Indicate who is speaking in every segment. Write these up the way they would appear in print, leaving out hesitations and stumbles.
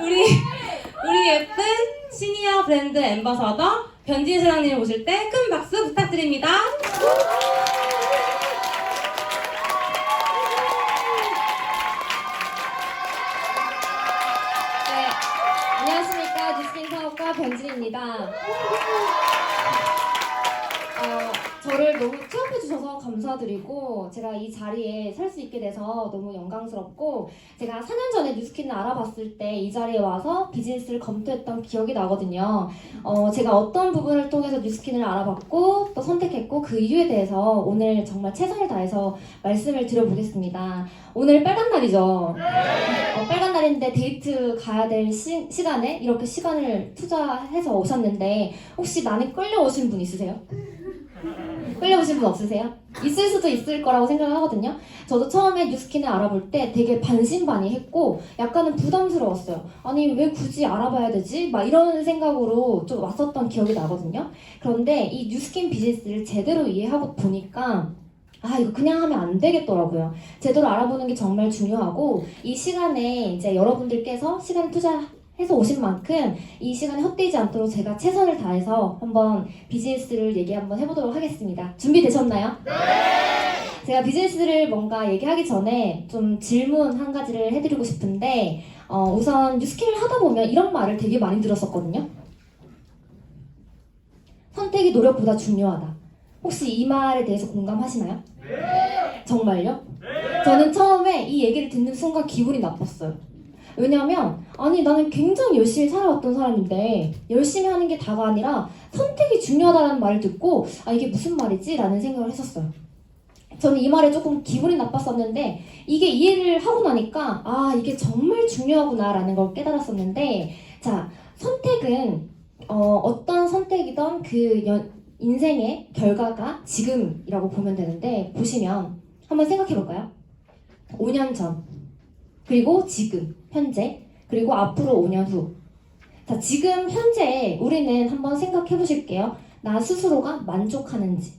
Speaker 1: 우리 예쁜 시니어 브랜드 앰버서더 변진 사장님을 모실 때 큰 박수 부탁드립니다.
Speaker 2: 네, 안녕하십니까. 뉴스킨 사업가 변진입니다. 저를 너무 취업해주셔서 감사드리고 제가 이 자리에 설 수 있게 돼서 너무 영광스럽고, 제가 4년 전에 뉴스킨을 알아봤을 때 이 자리에 와서 비즈니스를 검토했던 기억이 나거든요. 제가 어떤 부분을 통해서 뉴스킨을 알아봤고 또 선택했고 그 이유에 대해서 오늘 정말 최선을 다해서 말씀을 드려보겠습니다. 오늘 빨간 날이죠. 빨간 날인데 데이트 가야 될 시간에 이렇게 시간을 투자해서 오셨는데, 혹시 나는 끌려오신 분 있으세요? 끌려오신 분 없으세요? 있을 수도 있을 거라고 생각하거든요. 저도 처음에 뉴스킨을 알아볼 때 되게 반신반의했고 약간은 부담스러웠어요. 아니 왜 굳이 알아봐야 되지? 막 이런 생각으로 좀 왔었던 기억이 나거든요. 그런데 이 뉴스킨 비즈니스를 제대로 이해하고 보니까 이거 그냥 하면 안 되겠더라고요. 제대로 알아보는 게 정말 중요하고, 이 시간에 이제 여러분들께서 시간 투자해서 오신 만큼 이 시간이 헛되지 않도록 제가 최선을 다해서 한번 비즈니스를 얘기 한번 해보도록 하겠습니다. 준비되셨나요? 네! 제가 비즈니스를 뭔가 얘기하기 전에 좀 질문 한 가지를 해드리고 싶은데, 우선 뉴스킨을 하다 보면 이런 말을 되게 많이 들었었거든요. 선택이 노력보다 중요하다. 혹시 이 말에 대해서 공감하시나요? 네! 정말요? 네! 저는 처음에 이 얘기를 듣는 순간 기분이 나빴어요. 왜냐면 나는 굉장히 열심히 살아왔던 사람인데 열심히 하는 게 다가 아니라 선택이 중요하다는 말을 듣고 이게 무슨 말이지? 라는 생각을 했었어요. 저는 이 말에 조금 기분이 나빴었는데 이게 이해를 하고 나니까 이게 정말 중요하구나 라는 걸 깨달았었는데, 자, 선택은 어떤 선택이든 인생의 결과가 지금이라고 보면 되는데, 보시면 한번 생각해 볼까요? 5년 전, 그리고 지금, 현재, 그리고 앞으로 5년 후. 자, 지금 현재 우리는 한번 생각해 보실게요. 나 스스로가 만족하는지.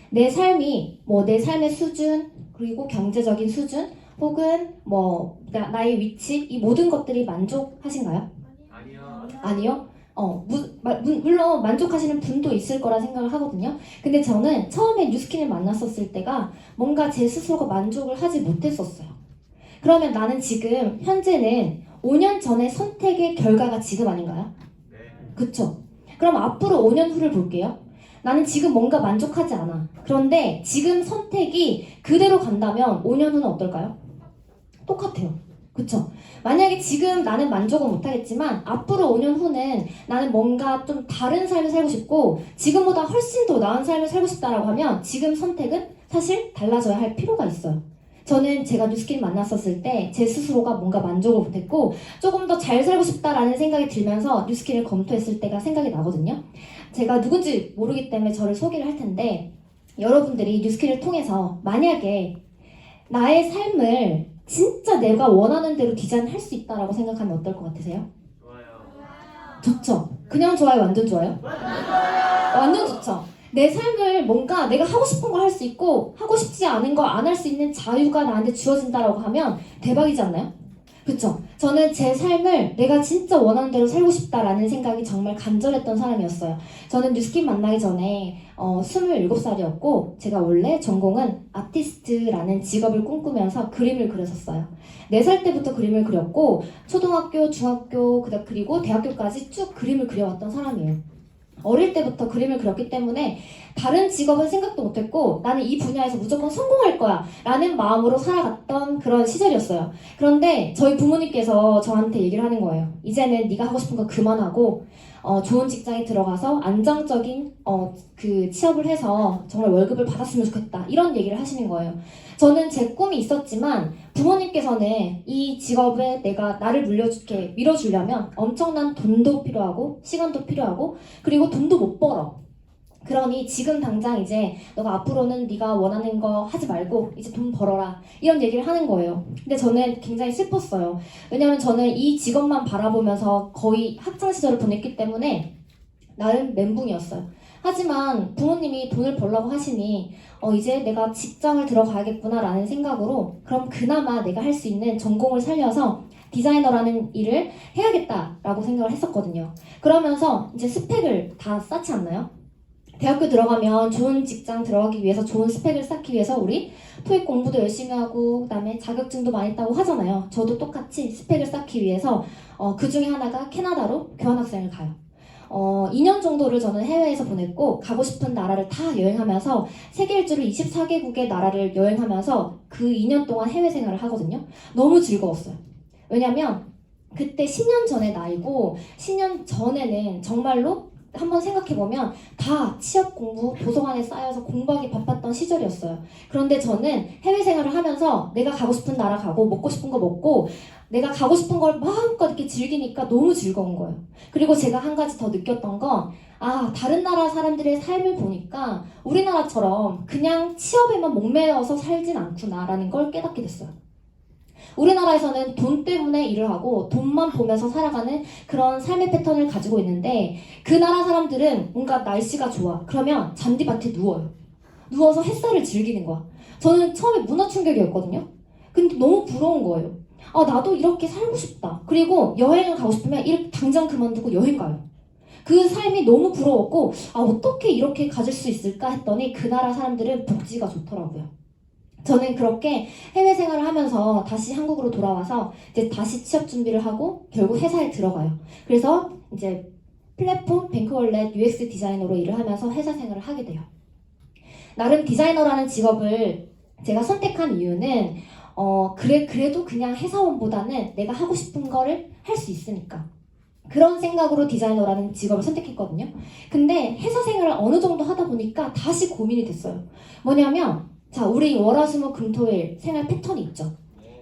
Speaker 2: 내 삶이 내 삶의 수준, 그리고 경제적인 수준, 혹은 나의 위치, 이 모든 것들이 만족하신가요? 아니요? 물론 만족하시는 분도 있을 거라 생각을 하거든요. 근데 저는 처음에 뉴스킨을 만났었을 때가 뭔가 제 스스로가 만족을 하지 못했었어요. 그러면 나는 지금 현재는 5년 전의 선택의 결과가 지금 아닌가요? 네. 그쵸? 그럼 앞으로 5년 후를 볼게요. 나는 지금 뭔가 만족하지 않아. 그런데 지금 선택이 그대로 간다면 5년 후는 어떨까요? 똑같아요. 그쵸? 만약에 지금 나는 만족은 못하겠지만 앞으로 5년 후는 나는 뭔가 좀 다른 삶을 살고 싶고 지금보다 훨씬 더 나은 삶을 살고 싶다라고 하면 지금 선택은 사실 달라져야 할 필요가 있어요. 저는 제가 뉴스킨 만났었을 때 제 스스로가 뭔가 만족을 못했고 조금 더 잘 살고 싶다라는 생각이 들면서 뉴스킨을 검토했을 때가 생각이 나거든요. 제가 누군지 모르기 때문에 저를 소개를 할 텐데, 여러분들이 뉴스킨을 통해서 만약에 나의 삶을 진짜 내가 원하는 대로 디자인할 수 있다라고 생각하면 어떨 것 같으세요? 좋아요. 좋죠? 그냥 좋아요? 완전 좋아요? 완전 좋죠? 내 삶을 뭔가 내가 하고 싶은 거 할 수 있고 하고 싶지 않은 거 안 할 수 있는 자유가 나한테 주어진다라고 하면 대박이지 않나요? 그쵸? 저는 제 삶을 내가 진짜 원하는 대로 살고 싶다라는 생각이 정말 간절했던 사람이었어요. 저는 뉴스킨 만나기 전에 27살이었고 제가 원래 전공은 아티스트라는 직업을 꿈꾸면서 그림을 그렸었어요. 4살 때부터 그림을 그렸고 초등학교, 중학교, 그리고 대학교까지 쭉 그림을 그려왔던 사람이에요. 어릴 때부터 그림을 그렸기 때문에 다른 직업은 생각도 못했고 나는 이 분야에서 무조건 성공할 거야 라는 마음으로 살아갔던 그런 시절이었어요. 그런데 저희 부모님께서 저한테 얘기를 하는 거예요. 이제는 네가 하고 싶은 거 그만하고 좋은 직장에 들어가서 안정적인 취업을 해서 정말 월급을 받았으면 좋겠다, 이런 얘기를 하시는 거예요. 저는 제 꿈이 있었지만 부모님께서는 이 직업에 나를 밀어주려면 엄청난 돈도 필요하고 시간도 필요하고 그리고 돈도 못 벌어. 그러니 지금 당장 이제 너가 앞으로는 네가 원하는 거 하지 말고 이제 돈 벌어라, 이런 얘기를 하는 거예요. 근데 저는 굉장히 슬펐어요. 왜냐면 저는 이 직업만 바라보면서 거의 학창시절을 보냈기 때문에 나름 멘붕이었어요. 하지만 부모님이 돈을 벌라고 하시니 이제 내가 직장을 들어가야겠구나 라는 생각으로 그럼 그나마 내가 할 수 있는 전공을 살려서 디자이너라는 일을 해야겠다라고 생각을 했었거든요. 그러면서 이제 스펙을 다 쌓지 않나요? 대학교 들어가면 좋은 직장 들어가기 위해서 좋은 스펙을 쌓기 위해서 우리 토익 공부도 열심히 하고 그다음에 자격증도 많이 따고 하잖아요. 저도 똑같이 스펙을 쌓기 위해서 그 중에 하나가 캐나다로 교환학생을 가요. 2년 정도를 저는 해외에서 보냈고 가고 싶은 나라를 다 여행하면서 세계 일주를 24개국의 나라를 여행하면서 그 2년 동안 해외 생활을 하거든요. 너무 즐거웠어요. 왜냐면 그때 10년 전의 나이고 10년 전에는 정말로 한번 생각해보면 다 취업 공부, 도서관에 쌓여서 공부하기 바빴던 시절이었어요. 그런데 저는 해외 생활을 하면서 내가 가고 싶은 나라 가고 먹고 싶은 거 먹고 내가 가고 싶은 걸 마음껏 이렇게 즐기니까 너무 즐거운 거예요. 그리고 제가 한 가지 더 느꼈던 건 다른 나라 사람들의 삶을 보니까 우리나라처럼 그냥 취업에만 목매어서 살진 않구나라는 걸 깨닫게 됐어요. 우리나라에서는 돈 때문에 일을 하고 돈만 보면서 살아가는 그런 삶의 패턴을 가지고 있는데 그 나라 사람들은 뭔가 날씨가 좋아. 그러면 잔디밭에 누워요. 누워서 햇살을 즐기는 거야. 저는 처음에 문화 충격이었거든요. 근데 너무 부러운 거예요. 나도 이렇게 살고 싶다. 그리고 여행을 가고 싶으면 이렇게 당장 그만두고 여행 가요. 그 삶이 너무 부러웠고 어떻게 이렇게 가질 수 있을까 했더니 그 나라 사람들은 복지가 좋더라고요. 저는 그렇게 해외 생활을 하면서 다시 한국으로 돌아와서 이제 다시 취업 준비를 하고 결국 회사에 들어가요. 그래서 이제 플랫폼 뱅크월렛 UX 디자이너로 일을 하면서 회사 생활을 하게 돼요. 나름 디자이너라는 직업을 제가 선택한 이유는 그래도 그냥 회사원보다는 내가 하고 싶은 거를 할 수 있으니까. 그런 생각으로 디자이너라는 직업을 선택했거든요. 근데 회사 생활을 어느 정도 하다 보니까 다시 고민이 됐어요. 뭐냐면 자, 우리 월화수목금토일 생활 패턴이 있죠.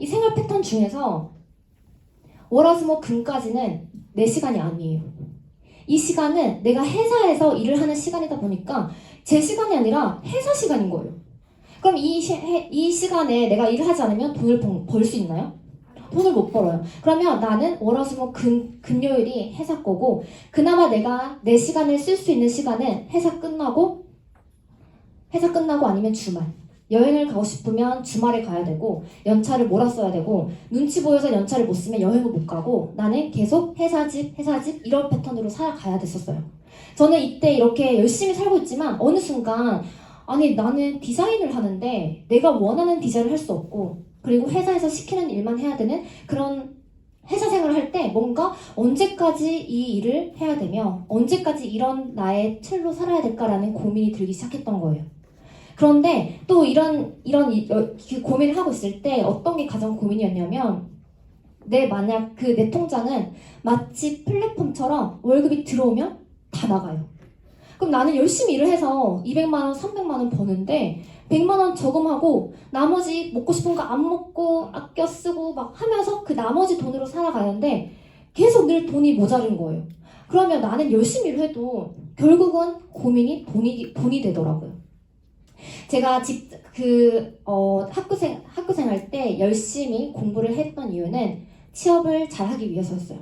Speaker 2: 이 생활 패턴 중에서 월화수목금까지는 내 시간이 아니에요. 이 시간은 내가 회사에서 일을 하는 시간이다 보니까 제 시간이 아니라 회사 시간인 거예요. 그럼 이 시간에 내가 일을 하지 않으면 돈을 벌 수 있나요? 돈을 못 벌어요. 그러면 나는 금요일이 회사 거고 그나마 내가 내 시간을 쓸 수 있는 시간은 회사 끝나고 아니면 주말. 여행을 가고 싶으면 주말에 가야 되고 연차를 몰았어야 되고 눈치 보여서 연차를 못 쓰면 여행을 못 가고 나는 계속 회사 집 이런 패턴으로 살아가야 됐었어요. 저는 이때 이렇게 열심히 살고 있지만 어느 순간 나는 디자인을 하는데 내가 원하는 디자인을 할 수 없고 그리고 회사에서 시키는 일만 해야 되는 그런 회사 생활을 할 때 뭔가 언제까지 이 일을 해야 되며 언제까지 이런 나의 틀로 살아야 될까라는 고민이 들기 시작했던 거예요. 그런데 또 이런 고민을 하고 있을 때 어떤 게 가장 고민이었냐면 만약 내 통장은 마치 플랫폼처럼 월급이 들어오면 다 나가요. 그럼 나는 열심히 일을 해서 200만 원, 300만 원 버는데 100만 원 저금하고 나머지 먹고 싶은 거 안 먹고 아껴 쓰고 막 하면서 그 나머지 돈으로 살아가는데 계속 늘 돈이 모자른 거예요. 그러면 나는 열심히 일을 해도 결국은 고민이 돈이 되더라고요. 제가 학교 생활 때 열심히 공부를 했던 이유는 취업을 잘하기 위해서였어요.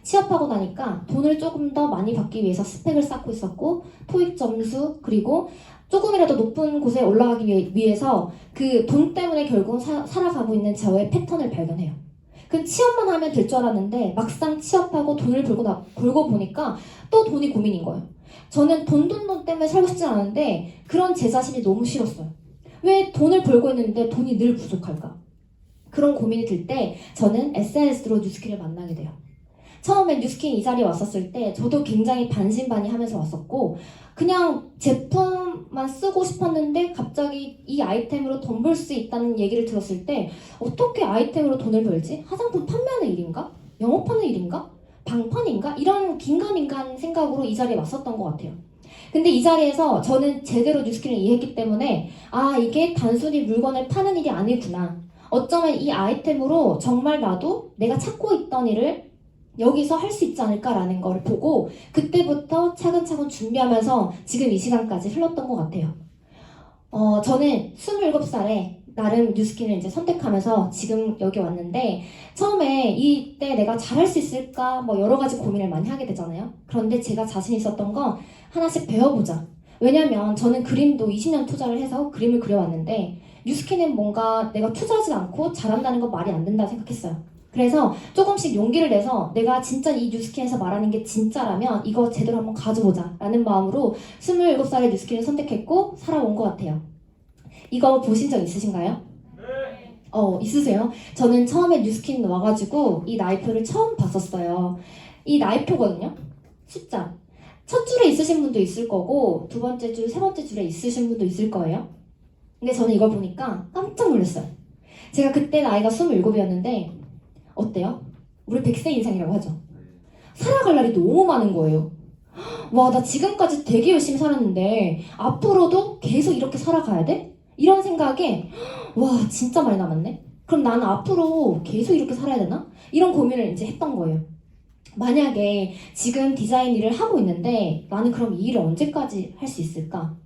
Speaker 2: 취업하고 나니까 돈을 조금 더 많이 받기 위해서 스펙을 쌓고 있었고 토익 점수 그리고 조금이라도 높은 곳에 올라가기 위해서 그 돈 때문에 결국 살아가고 있는 저의 패턴을 발견해요. 그럼 취업만 하면 될 줄 알았는데 막상 취업하고 돈을 벌고 보니까 또 돈이 고민인 거예요. 저는 돈 때문에 살고 싶지 않은데 그런 제 자신이 너무 싫었어요. 왜 돈을 벌고 있는데 돈이 늘 부족할까? 그런 고민이 들 때 저는 SNS로 뉴스킨을 만나게 돼요. 처음에 뉴스킨 이 자리에 왔었을 때 저도 굉장히 반신반의하면서 왔었고 그냥 제품만 쓰고 싶었는데 갑자기 이 아이템으로 돈 벌 수 있다는 얘기를 들었을 때 어떻게 아이템으로 돈을 벌지? 화장품 판매하는 일인가? 영업하는 일인가? 방판인가? 이런 긴가민가한 생각으로 이 자리에 왔었던 것 같아요. 근데 이 자리에서 저는 제대로 뉴스킨을 이해했기 때문에 이게 단순히 물건을 파는 일이 아니구나. 어쩌면 이 아이템으로 정말 나도 내가 찾고 있던 일을 여기서 할 수 있지 않을까라는 걸 보고 그때부터 차근차근 준비하면서 지금 이 시간까지 흘렀던 것 같아요. 저는 27살에 나름 뉴스킨을 이제 선택하면서 지금 여기 왔는데 처음에 이때 내가 잘할 수 있을까 여러 가지 고민을 많이 하게 되잖아요. 그런데 제가 자신 있었던 건 하나씩 배워보자. 왜냐면 저는 그림도 20년 투자를 해서 그림을 그려왔는데 뉴스킨은 뭔가 내가 투자하지 않고 잘한다는 건 말이 안 된다 생각했어요. 그래서 조금씩 용기를 내서 내가 진짜 이 뉴스킨에서 말하는 게 진짜라면 이거 제대로 한번 가져보자 라는 마음으로 27살의 뉴스킨을 선택했고 살아온 것 같아요. 이거 보신 적 있으신가요? 있으세요? 저는 처음에 뉴스킨 와가지고 이 나이표를 처음 봤었어요. 이 나이표거든요? 숫자. 첫 줄에 있으신 분도 있을 거고 두 번째 줄, 세 번째 줄에 있으신 분도 있을 거예요. 근데 저는 이걸 보니까 깜짝 놀랐어요. 제가 그때 나이가 27이었는데 어때요? 우리 100세 인생이라고 하죠. 살아갈 날이 너무 많은 거예요. 와, 나 지금까지 되게 열심히 살았는데 앞으로도 계속 이렇게 살아가야 돼? 이런 생각에 와, 진짜 많이 남았네? 그럼 나는 앞으로 계속 이렇게 살아야 되나? 이런 고민을 이제 했던 거예요. 만약에 지금 디자인 일을 하고 있는데 나는 그럼 이 일을 언제까지 할 수 있을까?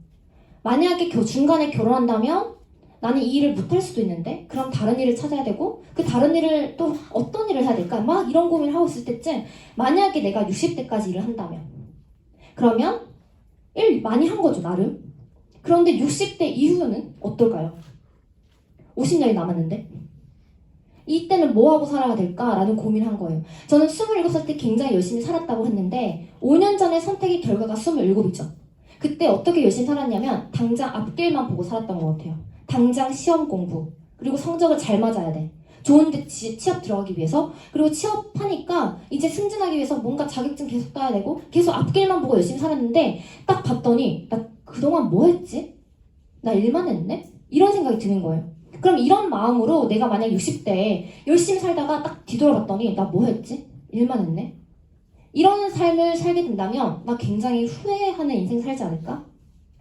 Speaker 2: 만약에 중간에 결혼한다면 나는 이 일을 못할 수도 있는데 그럼 다른 일을 찾아야 되고 그 다른 일을 또 어떤 일을 해야 될까? 막 이런 고민을 하고 있을 때쯤 만약에 내가 60대까지 일을 한다면 그러면 일 많이 한 거죠, 나름. 그런데 60대 이후는 어떨까요? 50년이 남았는데 이때는 뭐하고 살아야 될까라는 고민을 한 거예요. 저는 27살 때 굉장히 열심히 살았다고 했는데 5년 전에 선택의 결과가 27이죠. 그때 어떻게 열심히 살았냐면 당장 앞길만 보고 살았던 것 같아요. 당장 시험 공부, 그리고 성적을 잘 맞아야 돼. 좋은 데 취업 들어가기 위해서, 그리고 취업하니까 이제 승진하기 위해서 뭔가 자격증 계속 따야 되고 계속 앞길만 보고 열심히 살았는데 딱 봤더니 나 그동안 뭐 했지? 나 일만 했네? 이런 생각이 드는 거예요. 그럼 이런 마음으로 내가 만약 60대에 열심히 살다가 딱 뒤돌아봤더니 나 뭐 했지? 일만 했네? 이런 삶을 살게 된다면 나 굉장히 후회하는 인생 살지 않을까?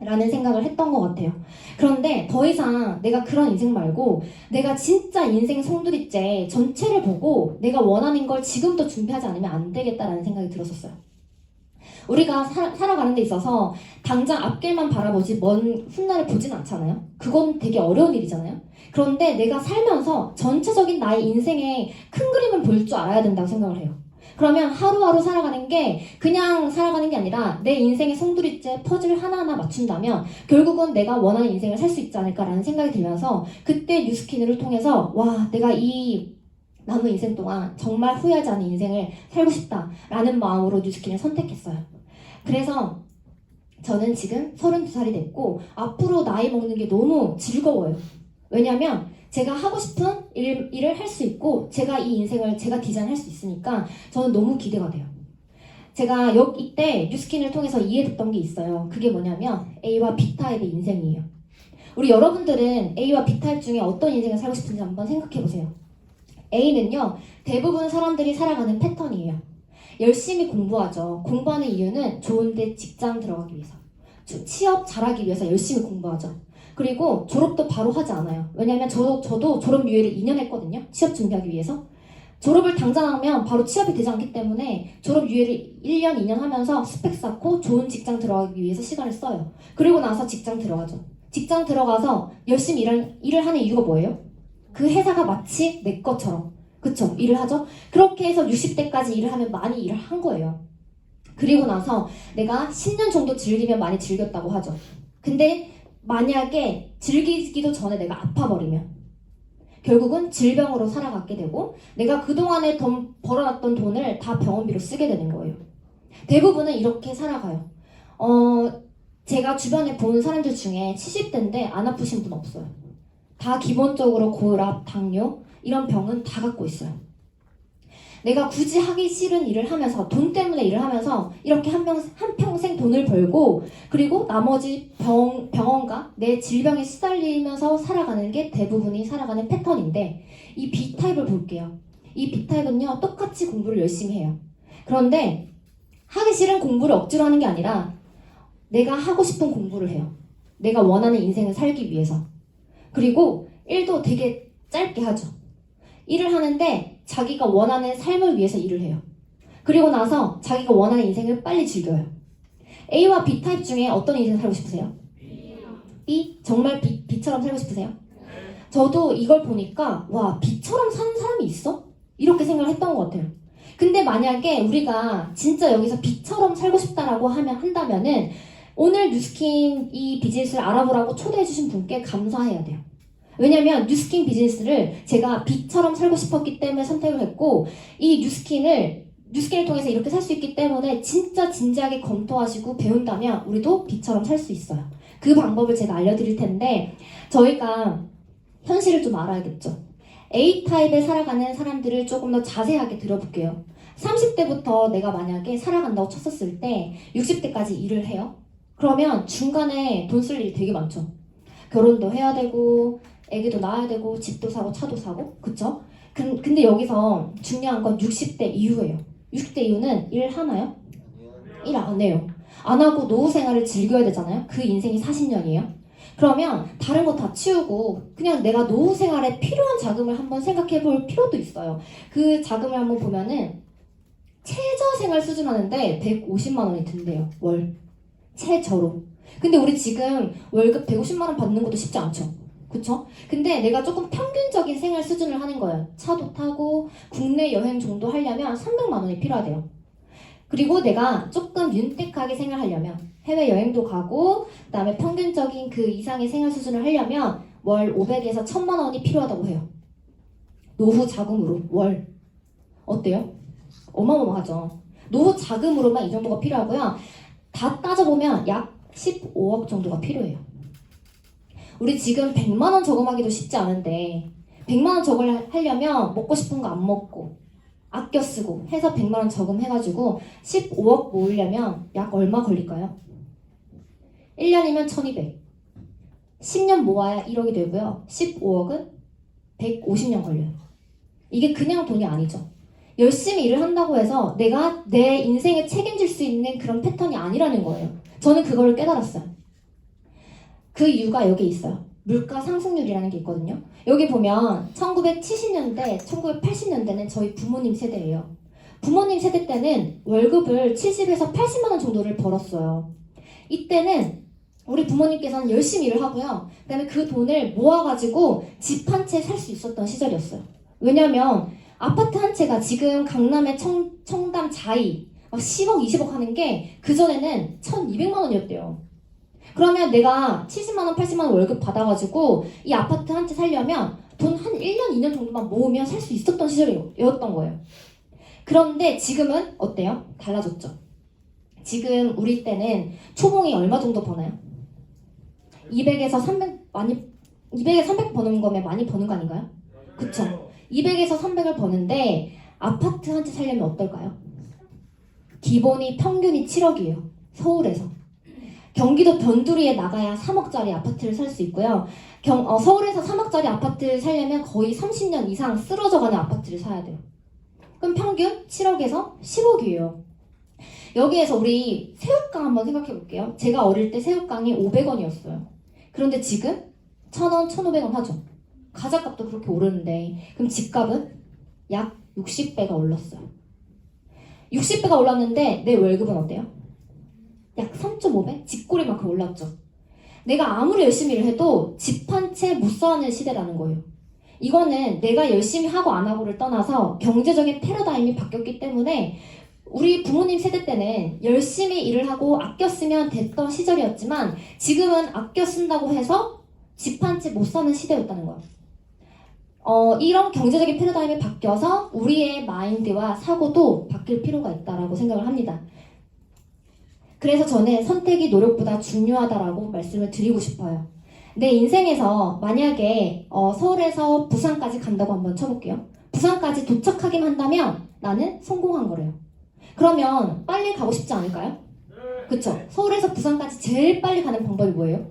Speaker 2: 라는 생각을 했던 것 같아요. 그런데 더 이상 내가 그런 인생 말고 내가 진짜 인생 송두리째 전체를 보고 내가 원하는 걸 지금부터 준비하지 않으면 안 되겠다라는 생각이 들었었어요. 우리가 살아가는 데 있어서 당장 앞길만 바라보지 먼 훗날을 보진 않잖아요. 그건 되게 어려운 일이잖아요. 그런데 내가 살면서 전체적인 나의 인생의 큰 그림을 볼 줄 알아야 된다고 생각을 해요. 그러면 하루하루 살아가는 게 그냥 살아가는 게 아니라 내 인생의 송두리째 퍼즐 하나하나 맞춘다면 결국은 내가 원하는 인생을 살 수 있지 않을까라는 생각이 들면서 그때 뉴스킨을 통해서 와, 내가 이 남은 인생 동안 정말 후회하지 않은 인생을 살고 싶다라는 마음으로 뉴스킨을 선택했어요. 그래서 저는 지금 32살이 됐고 앞으로 나이 먹는 게 너무 즐거워요. 왜냐면 제가 하고 싶은 일을 할 수 있고 제가 이 인생을 제가 디자인할 수 있으니까 저는 너무 기대가 돼요. 제가 이때 뉴스킨을 통해서 이해됐던 게 있어요. 그게 뭐냐면 A와 B타입의 인생이에요. 우리 여러분들은 A와 B타입 중에 어떤 인생을 살고 싶은지 한번 생각해보세요. A는요, 대부분 사람들이 살아가는 패턴이에요. 열심히 공부하죠. 공부하는 이유는 좋은데 직장 들어가기 위해서, 취업 잘하기 위해서 열심히 공부하죠. 그리고 졸업도 바로 하지 않아요. 왜냐면 저도 졸업 유예를 2년 했거든요. 취업 준비하기 위해서. 졸업을 당장 하면 바로 취업이 되지 않기 때문에 졸업 유예를 1년, 2년 하면서 스펙 쌓고 좋은 직장 들어가기 위해서 시간을 써요. 그리고 나서 직장 들어가죠. 직장 들어가서 열심히 일을 하는 이유가 뭐예요? 그 회사가 마치 내 것처럼, 그쵸? 일을 하죠? 그렇게 해서 60대까지 일을 하면 많이 일을 한 거예요. 그리고 나서 내가 10년 정도 즐기면 많이 즐겼다고 하죠. 근데 만약에 즐기기도 전에 내가 아파버리면 결국은 질병으로 살아가게 되고 내가 그동안에 벌어놨던 돈을 다 병원비로 쓰게 되는 거예요. 대부분은 이렇게 살아가요. 제가 주변에 본 사람들 중에 70대인데 안 아프신 분 없어요. 다 기본적으로 고혈압, 당뇨 이런 병은 다 갖고 있어요. 내가 굳이 하기 싫은 일을 하면서 돈 때문에 일을 하면서 이렇게 한평생 돈을 벌고 그리고 나머지 병원과 내 질병에 시달리면서 살아가는 게 대부분이 살아가는 패턴인데 이 B타입을 볼게요. 이 B타입은요 똑같이 공부를 열심히 해요. 그런데 하기 싫은 공부를 억지로 하는 게 아니라 내가 하고 싶은 공부를 해요. 내가 원하는 인생을 살기 위해서. 그리고 일도 되게 짧게 하죠. 일을 하는데 자기가 원하는 삶을 위해서 일을 해요. 그리고 나서 자기가 원하는 인생을 빨리 즐겨요. A와 B타입 중에 어떤 인생 살고 싶으세요? B? 정말 B처럼 살고 싶으세요? 저도 이걸 보니까 와, B처럼 사는 사람이 있어? 이렇게 생각을 했던 것 같아요. 근데 만약에 우리가 진짜 여기서 B처럼 살고 싶다라고 한다면은 오늘 뉴스킨 이 비즈니스를 알아보라고 초대해주신 분께 감사해야 돼요. 왜냐면 뉴스킨 비즈니스를 제가 빛처럼 살고 싶었기 때문에 선택을 했고, 이 뉴스킨을 통해서 이렇게 살 수 있기 때문에 진짜 진지하게 검토하시고 배운다면 우리도 빛처럼 살 수 있어요. 그 방법을 제가 알려드릴 텐데, 저희가 현실을 좀 알아야겠죠. A타입에 살아가는 사람들을 조금 더 자세하게 들어볼게요. 30대부터 내가 만약에 살아간다고 쳤었을 때 60대까지 일을 해요. 그러면 중간에 돈 쓸 일이 되게 많죠. 결혼도 해야 되고 애기도 낳아야 되고 집도 사고 차도 사고, 그쵸? 근데 여기서 중요한 건 60대 이후예요. 60대 이후는 일 하나요? 일 안 해요. 안 하고 노후 생활을 즐겨야 되잖아요. 그 인생이 40년이에요. 그러면 다른 거 다 치우고 그냥 내가 노후 생활에 필요한 자금을 한번 생각해 볼 필요도 있어요. 그 자금을 한번 보면은 최저 생활 수준 하는데 150만 원이 든대요. 월. 최저로. 근데 우리 지금 월급 150만 원 받는 것도 쉽지 않죠. 그쵸? 근데 내가 조금 평균적인 생활 수준을 하는 거예요. 차도 타고 국내 여행 정도 하려면 300만 원이 필요하대요. 그리고 내가 조금 윤택하게 생활하려면 해외여행도 가고 그다음에 평균적인 그 이상의 생활 수준을 하려면 월 500에서 1000만 원이 필요하다고 해요. 노후 자금으로 월. 어때요? 어마어마하죠. 노후 자금으로만 이 정도가 필요하고요. 다 따져보면 약 15억 정도가 필요해요. 우리 지금 100만 원 저금하기도 쉽지 않은데 100만 원 저금하려면 먹고 싶은 거 안 먹고 아껴 쓰고 해서 100만 원 저금해가지고 15억 모으려면 약 얼마 걸릴까요? 1년이면 1200. 10년 모아야 1억이 되고요. 15억은 150년 걸려요. 이게 그냥 돈이 아니죠. 열심히 일을 한다고 해서 내가 내 인생을 책임질 수 있는 그런 패턴이 아니라는 거예요. 저는 그걸 깨달았어요. 그 이유가 여기 있어요. 물가 상승률이라는 게 있거든요. 여기 보면 1970년대, 1980년대는 저희 부모님 세대예요. 부모님 세대 때는 월급을 70에서 80만 원 정도를 벌었어요. 이때는 우리 부모님께서는 열심히 일을 하고요. 그다음에 그 돈을 모아가지고 집 한 채 살 수 있었던 시절이었어요. 왜냐면 아파트 한 채가 지금 강남의 청담 자이 막 10억, 20억 하는 게 그전에는 1200만 원이었대요. 그러면 내가 70만 원, 80만 원 월급 받아가지고 이 아파트 한 채 살려면 돈 한 1년, 2년 정도만 모으면 살 수 있었던 시절이었던 거예요. 그런데 지금은 어때요? 달라졌죠. 지금 우리 때는 초봉이 얼마 정도 버나요? 200에서 300 200에 300 버는 거면 많이 버는 거 아닌가요? 그쵸? 200에서 300을 버는데 아파트 한 채 살려면 어떨까요? 기본이 평균이 7억이에요. 서울에서. 경기도 변두리에 나가야 3억짜리 아파트를 살 수 있고요. 서울에서 3억짜리 아파트를 살려면 거의 30년 이상 쓰러져가는 아파트를 사야 돼요. 그럼 평균 7억에서 10억이에요. 여기에서 우리 새우깡 한번 생각해 볼게요. 제가 어릴 때 새우깡이 500원이었어요. 그런데 지금 1000원, 1500원 하죠. 과자값도 그렇게 오르는데 그럼 집값은 약 60배가 올랐어요. 60배가 올랐는데 내 월급은 어때요? 약 3.5배? 집꼬리만큼 올랐죠. 내가 아무리 열심히 일을 해도 집 한 채 못 사는 시대라는 거예요. 이거는 내가 열심히 하고 안 하고를 떠나서 경제적인 패러다임이 바뀌었기 때문에 우리 부모님 세대 때는 열심히 일을 하고 아껴 쓰면 됐던 시절이었지만 지금은 아껴 쓴다고 해서 집 한 채 못 사는 시대였다는 거예요. 이런 경제적인 패러다임이 바뀌어서 우리의 마인드와 사고도 바뀔 필요가 있다고 생각을 합니다. 그래서 저는 선택이 노력보다 중요하다라고 말씀을 드리고 싶어요. 내 인생에서 만약에 서울에서 부산까지 간다고 한번 쳐볼게요. 부산까지 도착하기만 한다면 나는 성공한 거래요. 그러면 빨리 가고 싶지 않을까요? 그쵸? 서울에서 부산까지 제일 빨리 가는 방법이 뭐예요?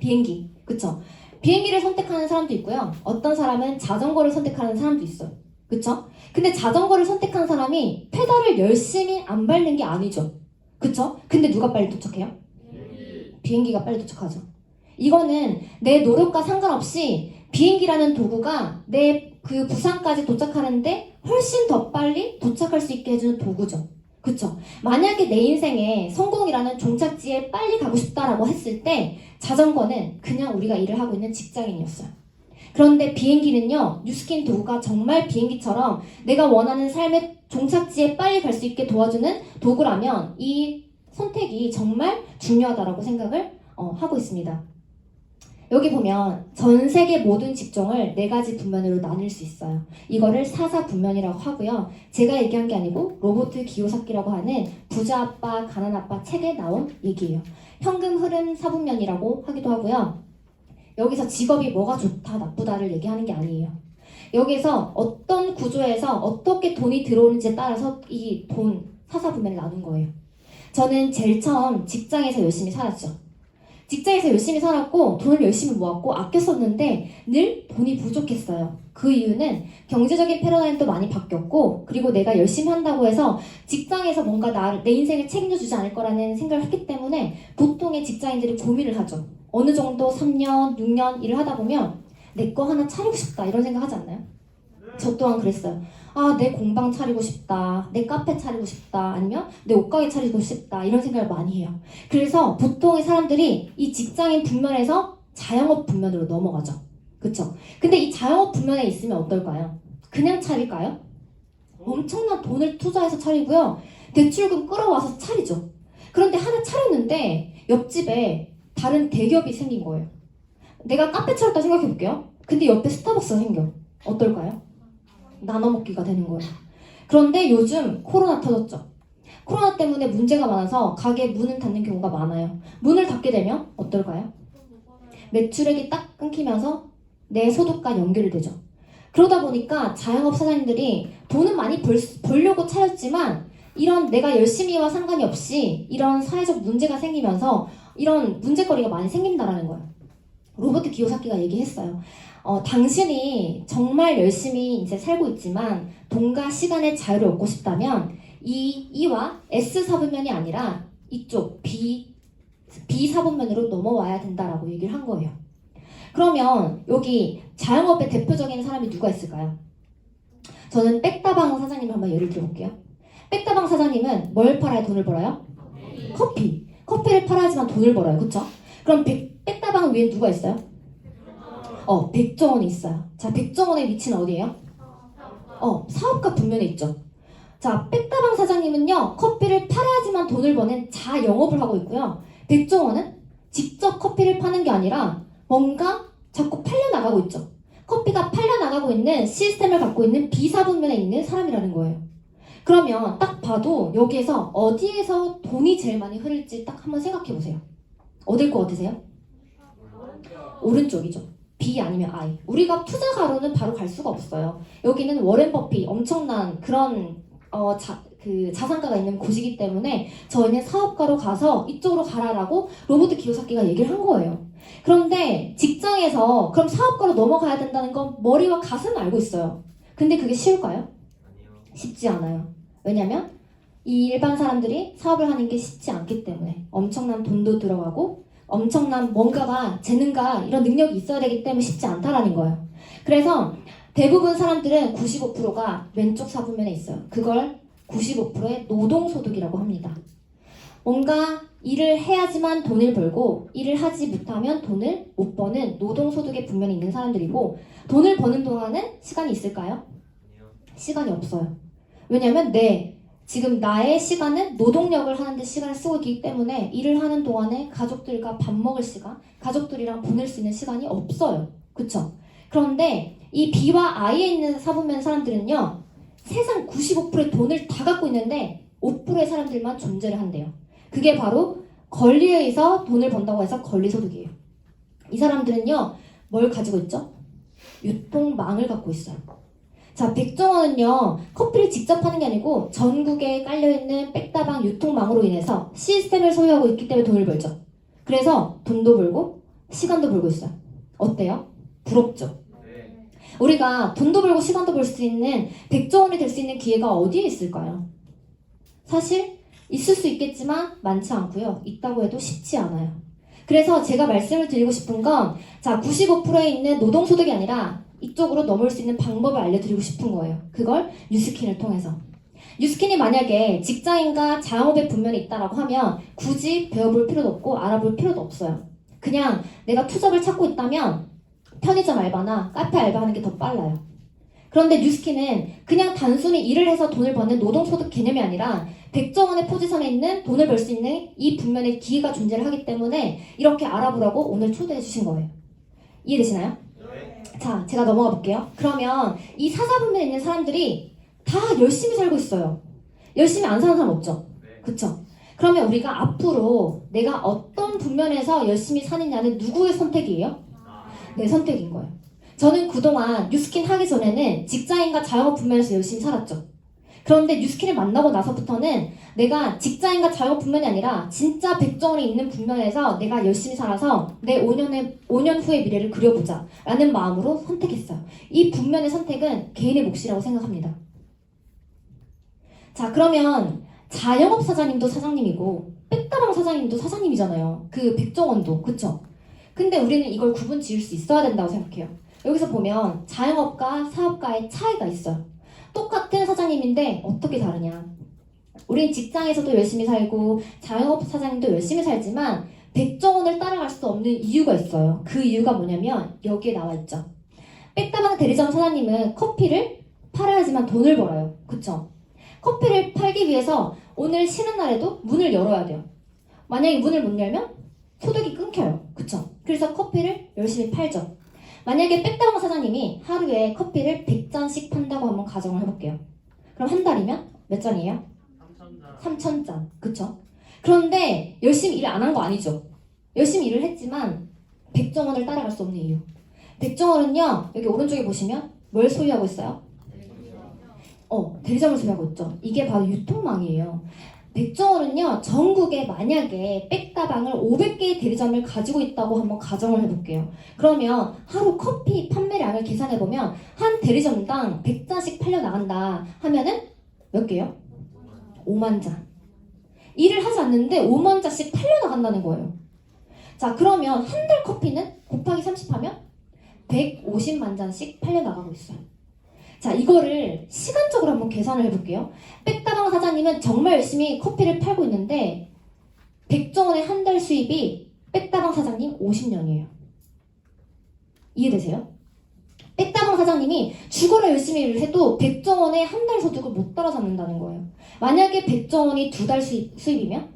Speaker 2: 비행기. 그쵸? 비행기를 선택하는 사람도 있고요. 어떤 사람은 자전거를 선택하는 사람도 있어요. 그쵸? 근데 자전거를 선택한 사람이 페달을 열심히 안 밟는 게 아니죠. 그쵸? 근데 누가 빨리 도착해요? 비행기가 빨리 도착하죠. 이거는 내 노력과 상관없이 비행기라는 도구가 내 그 부산까지 도착하는데 훨씬 더 빨리 도착할 수 있게 해주는 도구죠. 그쵸? 만약에 내 인생에 성공이라는 종착지에 빨리 가고 싶다라고 했을 때 자전거는 그냥 우리가 일을 하고 있는 직장인이었어요. 그런데 비행기는요, 뉴스킨 도구가 정말 비행기처럼 내가 원하는 삶의 종착지에 빨리 갈 수 있게 도와주는 도구라면 이 선택이 정말 중요하다고 생각을 하고 있습니다. 여기 보면 전 세계 모든 직종을 네 가지 분면으로 나눌 수 있어요. 이거를 사사분면이라고 하고요. 제가 얘기한 게 아니고 로버트 기요사키라고 하는 부자 아빠, 가난 아빠 책에 나온 얘기예요. 현금 흐름 사분면이라고 하기도 하고요. 여기서 직업이 뭐가 좋다, 나쁘다를 얘기하는 게 아니에요. 여기서 어떤 구조에서 어떻게 돈이 들어오는지에 따라서 이 돈, 사사분면을 나눈 거예요. 저는 제일 처음 직장에서 열심히 살았죠. 직장에서 열심히 살았고 돈을 열심히 모았고 아껴 썼는데 늘 돈이 부족했어요. 그 이유는 경제적인 패러다임도 많이 바뀌었고 그리고 내가 열심히 한다고 해서 직장에서 뭔가 내 인생을 책임져주지 않을 거라는 생각을 했기 때문에 보통의 직장인들이 고민을 하죠. 어느 정도 3년, 6년 일을 하다 보면 내 거 하나 차리고 싶다 이런 생각 하지 않나요? 저 또한 그랬어요. 아, 내 공방 차리고 싶다. 내 카페 차리고 싶다. 아니면 내 옷가게 차리고 싶다. 이런 생각을 많이 해요. 그래서 보통의 사람들이 이 직장인 분면에서 자영업 분면으로 넘어가죠. 그쵸? 근데 이 자영업 분면에 있으면 어떨까요? 그냥 차릴까요? 엄청난 돈을 투자해서 차리고요. 대출금 끌어와서 차리죠. 그런데 하나 차렸는데 옆집에 다른 대기업이 생긴 거예요. 내가 카페 차렸다 생각해 볼게요. 근데 옆에 스타벅스가 생겨. 어떨까요? 나눠먹기가 되는 거예요. 그런데 요즘 코로나 터졌죠. 코로나 때문에 문제가 많아서 가게 문을 닫는 경우가 많아요. 문을 닫게 되면 어떨까요? 매출액이 딱 끊기면서 내 소득과 연결이 되죠. 그러다 보니까 자영업 사장님들이 돈은 많이 벌려고 차렸지만 이런 내가 열심히와 상관이 없이 이런 사회적 문제가 생기면서 이런 문제거리가 많이 생긴다라는 거예요. 로버트 기요사키가 얘기했어요. 당신이 정말 열심히 이제 살고 있지만 돈과 시간의 자유를 얻고 싶다면 E와 S 사분면이 아니라 이쪽 B 사분면으로 넘어와야 된다라고 얘기를 한 거예요. 그러면 여기 자영업의 대표적인 사람이 누가 있을까요? 저는 백다방 사장님을 한번 예를 들어볼게요. 백다방 사장님은 뭘 팔아야 돈을 벌어요? 커피. 커피를 팔아야지만 돈을 벌어요. 그쵸? 그럼 백다방 위에 누가 있어요? 백종원이 있어요. 자, 백종원의 위치는 어디예요? 사업가 분면에 있죠. 자, 백다방 사장님은요, 커피를 팔아야지만 돈을 버는 자영업을 하고 있고요. 백종원은 직접 커피를 파는 게 아니라 뭔가 자꾸 팔려나가고 있죠. 커피가 팔려나가고 있는 시스템을 갖고 있는 비사분면에 있는 사람이라는 거예요. 그러면 딱 봐도 여기에서 어디에서 돈이 제일 많이 흐를지 딱 한번 생각해 보세요. 어딜 것 같으세요? 오른쪽이죠. B 아니면 I. 우리가 투자가로는 바로 갈 수가 없어요. 여기는 워렌 버핏 엄청난 그런 자산가가 있는 곳이기 때문에 저희는 사업가로 가서 이쪽으로 가라라고 로버트 기요사키가 얘기를 한 거예요. 그런데 직장에서 그럼 사업가로 넘어가야 된다는 건 머리와 가슴은 알고 있어요. 근데 그게 쉬울까요? 쉽지 않아요. 왜냐면 이 일반 사람들이 사업을 하는 게 쉽지 않기 때문에 엄청난 돈도 들어가고 엄청난 뭔가가 재능과 이런 능력이 있어야 되기 때문에 쉽지 않다라는 거예요. 그래서 대부분 사람들은 95%가 왼쪽 사분면에 있어요. 그걸 95%의 노동소득이라고 합니다. 뭔가 일을 해야지만 돈을 벌고 일을 하지 못하면 돈을 못 버는 노동소득의 분면이 있는 사람들이고 돈을 버는 동안은 시간이 있을까요? 시간이 없어요. 왜냐면 지금 나의 시간은 노동력을 하는데 시간을 쓰고 있기 때문에 일을 하는 동안에 가족들과 밥 먹을 시간, 가족들이랑 보낼 수 있는 시간이 없어요. 그쵸? 그런데 이 B와 I에 있는 사분면 사람들은요, 세상 95%의 돈을 다 갖고 있는데 5%의 사람들만 존재를 한대요. 그게 바로 권리에 의해서 돈을 번다고 해서 권리소득이에요. 이 사람들은요, 뭘 가지고 있죠? 유통망을 갖고 있어요. 자, 백종원은요, 커피를 직접 하는 게 아니고 전국에 깔려있는 백다방 유통망으로 인해서 시스템을 소유하고 있기 때문에 돈을 벌죠. 그래서 돈도 벌고 시간도 벌고 있어요. 어때요? 부럽죠? 우리가 돈도 벌고 시간도 벌 수 있는 백종원이 될 수 있는 기회가 어디에 있을까요? 사실 있을 수 있겠지만 많지 않고요. 있다고 해도 쉽지 않아요. 그래서 제가 말씀을 드리고 싶은 건, 자, 95%에 있는 노동소득이 아니라 이쪽으로 넘을 수 있는 방법을 알려드리고 싶은 거예요. 그걸 뉴스킨을 통해서. 뉴스킨이 만약에 직장인과 자영업의 분면이 있다라고 하면 굳이 배워볼 필요도 없고 알아볼 필요도 없어요. 그냥 내가 투잡을 찾고 있다면 편의점 알바나 카페 알바하는 게 더 빨라요. 그런데 뉴스킨은 그냥 단순히 일을 해서 돈을 버는 노동소득 개념이 아니라 백종원의 포지션에 있는 돈을 벌 수 있는 이 분면의 기회가 존재를 하기 때문에 이렇게 알아보라고 오늘 초대해 주신 거예요. 이해되시나요? 자, 제가 넘어가 볼게요. 그러면 이 사사분면에 있는 사람들이 다 열심히 살고 있어요. 열심히 안 사는 사람 없죠? 그쵸? 그러면 우리가 앞으로 내가 어떤 분면에서 열심히 사느냐는 누구의 선택이에요? 내 선택인 거예요. 저는 그동안 뉴스킨 하기 전에는 직장인과 자영업 분면에서 열심히 살았죠. 그런데 뉴스킨을 만나고 나서부터는 내가 직장인과 자영업 분면이 아니라 진짜 백종원이 있는 분면에서 내가 열심히 살아서 내 5년 후의 미래를 그려보자 라는 마음으로 선택했어요. 이 분면의 선택은 개인의 몫이라고 생각합니다. 자, 그러면 자영업 사장님도 사장님이고 백다방 사장님도 사장님이잖아요. 그 백종원도. 그쵸? 근데 우리는 이걸 구분 지을 수 있어야 된다고 생각해요. 여기서 보면 자영업과 사업가의 차이가 있어요. 똑같은 사장님인데 어떻게 다르냐. 우린 직장에서도 열심히 살고 자영업 사장님도 열심히 살지만 백종원을 따라갈 수 없는 이유가 있어요. 그 이유가 뭐냐면 여기에 나와 있죠. 백다방 대리점 사장님은 커피를 팔아야지만 돈을 벌어요. 그쵸? 커피를 팔기 위해서 오늘 쉬는 날에도 문을 열어야 돼요. 만약에 문을 못 열면 소득이 끊겨요. 그쵸? 그래서 커피를 열심히 팔죠. 만약에 백다방 사장님이 하루에 커피를 100잔씩 판다고 한번 가정을 해볼게요. 그럼 한 달이면 몇 잔이에요? 3,000잔. 그쵸? 그런데 열심히 일 안 한 거 아니죠? 열심히 일을 했지만 백종원을 따라갈 수 없는 이유. 백종원은요, 여기 오른쪽에 보시면 뭘 소유하고 있어요? 대리점을 소유하고 있죠. 이게 바로 유통망이에요. 백종원은요, 전국에 만약에 백다방을 500개의 대리점을 가지고 있다고 한번 가정을 해볼게요. 그러면 하루 커피 판매량을 계산해보면 한 대리점당 100잔씩 팔려나간다 하면은 몇 개요? 5만 잔. 일을 하지 않는데 5만 잔씩 팔려나간다는 거예요. 자, 그러면 한 달 커피는 곱하기 30하면 150만 잔씩 팔려나가고 있어요. 자, 이거를 시간적으로 한번 계산을 해볼게요. 백다방 사장님은 정말 열심히 커피를 팔고 있는데 백종원의 한 달 수입이 백다방 사장님 50년이에요. 이해되세요? 백다방 사장님이 죽어라 열심히 일을 해도 백종원의 한 달 소득을 못 따라잡는다는 거예요. 만약에 백종원이 2달 수입이면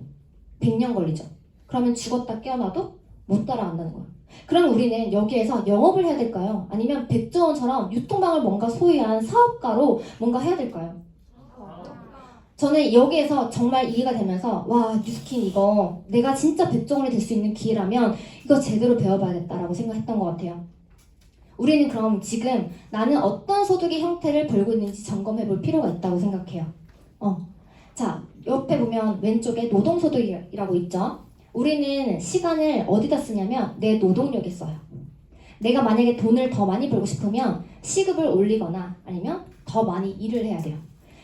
Speaker 2: 100년 걸리죠. 그러면 죽었다 깨어나도 못 따라간다는 거예요. 그럼 우리는 여기에서 영업을 해야 될까요? 아니면 백종원처럼 유통망을 뭔가 소유한 사업가로 뭔가 해야 될까요? 저는 여기에서 정말 이해가 되면서 와, 뉴스킨 이거 내가 진짜 백종원이 될 수 있는 기회라면 이거 제대로 배워봐야겠다라고 생각했던 것 같아요. 우리는 그럼 지금 나는 어떤 소득의 형태를 벌고 있는지 점검해 볼 필요가 있다고 생각해요. 자, 옆에 보면 왼쪽에 노동소득이라고 있죠? 우리는 시간을 어디다 쓰냐면 내 노동력에 써요. 내가 만약에 돈을 더 많이 벌고 싶으면 시급을 올리거나 아니면 더 많이 일을 해야 돼요.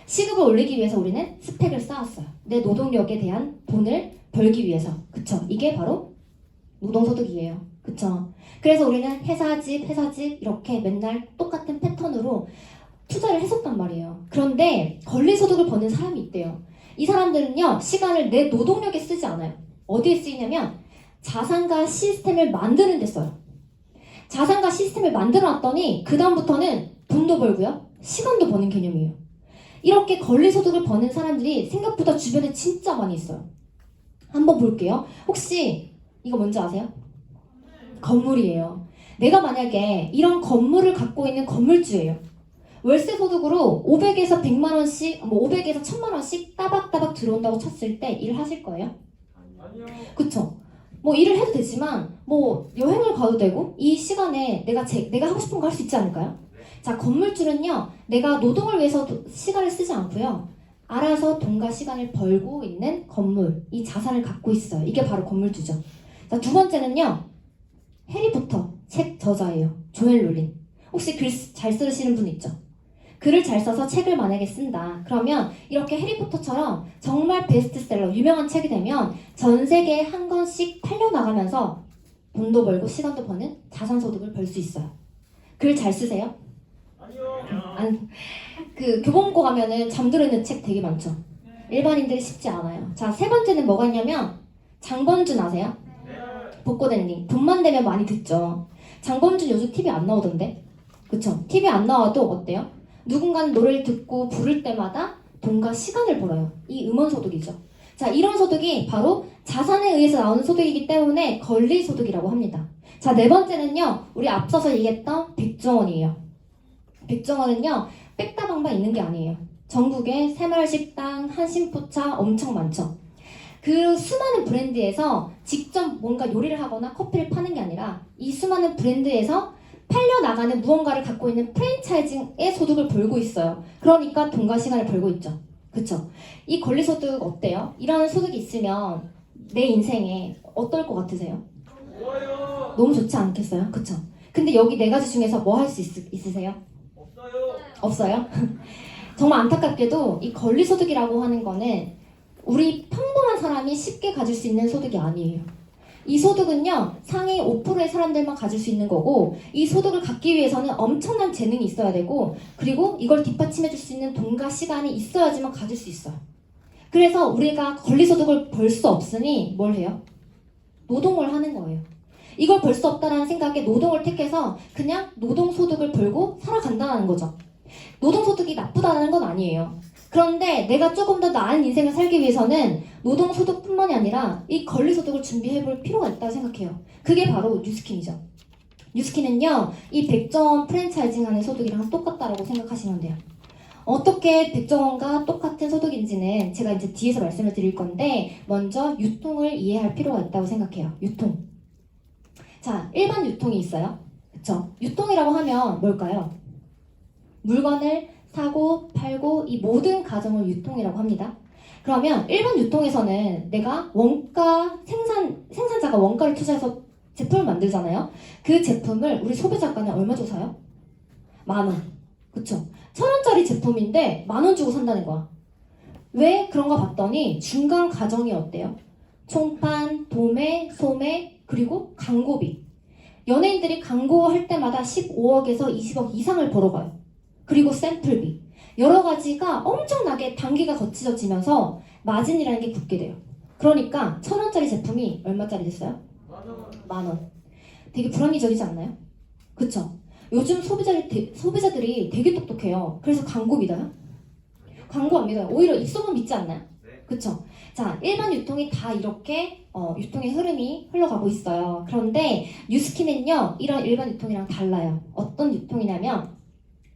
Speaker 2: 시급을 올리기 위해서 우리는 스펙을 쌓았어요. 내 노동력에 대한 돈을 벌기 위해서. 그쵸? 이게 바로 노동소득이에요. 그쵸? 그래서 우리는 회사집 이렇게 맨날 똑같은 패턴으로 투자를 했었단 말이에요. 그런데 권리소득을 버는 사람이 있대요. 이 사람들은요, 시간을 내 노동력에 쓰지 않아요. 어디에 쓰이냐면 자산가 시스템을 만드는 데 써요. 자산가 시스템을 만들어 놨더니 그 다음부터는 돈도 벌고요, 시간도 버는 개념이에요. 이렇게 권리소득을 버는 사람들이 생각보다 주변에 진짜 많이 있어요. 한번 볼게요. 혹시 이거 뭔지 아세요? 건물이에요. 내가 만약에 이런 건물을 갖고 있는 건물주예요. 월세 소득으로 500에서 100만 원씩, 500에서 1000만 원씩 따박따박 들어온다고 쳤을 때 일을 하실 거예요? 아니요. 그쵸? 일을 해도 되지만 여행을 가도 되고 이 시간에 내가 하고 싶은 거 할 수 있지 않을까요? 자, 건물주는요, 내가 노동을 위해서 시간을 쓰지 않고요, 알아서 돈과 시간을 벌고 있는 건물, 이 자산을 갖고 있어요. 이게 바로 건물주죠. 자, 두 번째는요, 해리포터 책 저자예요. 조엘 롤린. 혹시 글 잘 쓰시는 분 있죠? 글을 잘 써서 책을 만약에 쓴다. 그러면 이렇게 해리포터처럼 정말 베스트셀러, 유명한 책이 되면 전 세계에 한 권씩 팔려나가면서 돈도 벌고 시간도 버는 자산소득을 벌 수 있어요. 글 잘 쓰세요? 아니요. 교보문고 가면은 잠들어 있는 책 되게 많죠? 일반인들이 쉽지 않아요. 자, 세 번째는 뭐가 있냐면 장범준 아세요? 복고댕님. 돈만 되면 많이 듣죠. 장범준 요즘 TV 안 나오던데? 그쵸? TV 안 나와도 어때요? 누군가는 노래를 듣고 부를 때마다 돈과 시간을 벌어요. 이 음원소득이죠. 자, 이런 소득이 바로 자산에 의해서 나오는 소득이기 때문에 권리소득이라고 합니다. 자, 네 번째는요. 우리 앞서서 얘기했던 백종원이에요. 백종원은요. 빽다방만 있는 게 아니에요. 전국에 새마을식당, 한신포차 엄청 많죠. 그 수많은 브랜드에서 직접 뭔가 요리를 하거나 커피를 파는 게 아니라 이 수많은 브랜드에서 팔려나가는 무언가를 갖고 있는 프랜차이징의 소득을 벌고 있어요. 그러니까 돈과 시간을 벌고 있죠. 그쵸? 이 권리소득 어때요? 이런 소득이 있으면 내 인생에 어떨 것 같으세요? 너무 좋지 않겠어요? 그쵸? 근데 여기 네 가지 중에서 뭐 할 수 있으세요? 없어요? 정말 안타깝게도 이 권리소득이라고 하는 거는 우리 평범한 사람이 쉽게 가질 수 있는 소득이 아니에요. 이 소득은요, 상위 5%의 사람들만 가질 수 있는 거고, 이 소득을 갖기 위해서는 엄청난 재능이 있어야 되고, 그리고 이걸 뒷받침해 줄 수 있는 돈과 시간이 있어야지만 가질 수 있어요. 그래서 우리가 권리소득을 벌 수 없으니 뭘 해요? 노동을 하는 거예요. 이걸 벌 수 없다는 생각에 노동을 택해서 그냥 노동소득을 벌고 살아간다는 거죠. 노동소득이 나쁘다는 건 아니에요. 그런데 내가 조금 더 나은 인생을 살기 위해서는 노동소득뿐만이 아니라 이 권리소득을 준비해볼 필요가 있다고 생각해요. 그게 바로 뉴스킨이죠. 뉴스킨은요, 이 백종원 프랜차이징하는 소득이랑 똑같다라고 생각하시면 돼요. 어떻게 백종원과 똑같은 소득인지는 제가 이제 뒤에서 말씀을 드릴 건데 먼저 유통을 이해할 필요가 있다고 생각해요. 유통. 자, 일반 유통이 있어요. 그쵸? 유통이라고 하면 뭘까요? 물건을 사고 팔고 이 모든 과정을 유통이라고 합니다. 그러면 일반 유통에서는 내가 원가 생산자가 원가를 투자해서 제품을 만들잖아요. 그 제품을 우리 소비자가는 얼마 주고 사요? 10,000원. 그쵸? 1,000원짜리 제품인데 10,000원 주고 산다는 거야. 왜 그런가 봤더니 중간 과정이 어때요? 총판, 도매, 소매, 그리고 광고비. 연예인들이 광고할 때마다 15억에서 20억 이상을 벌어가요. 그리고 샘플비. 여러 가지가 엄청나게 단계가 거쳐지면서 마진이라는 게 붙게 돼요. 그러니까 1,000원짜리 제품이 얼마짜리 됐어요? 10,000원. 되게 불합리적이지 않나요? 그쵸? 요즘 소비자들이 되게 똑똑해요. 그래서 광고 믿어요? 광고 안 믿어요. 오히려 입소문 믿지 않나요? 그쵸? 자, 일반 유통이 다 이렇게 유통의 흐름이 흘러가고 있어요. 그런데 뉴스킨은요, 이런 일반 유통이랑 달라요. 어떤 유통이냐면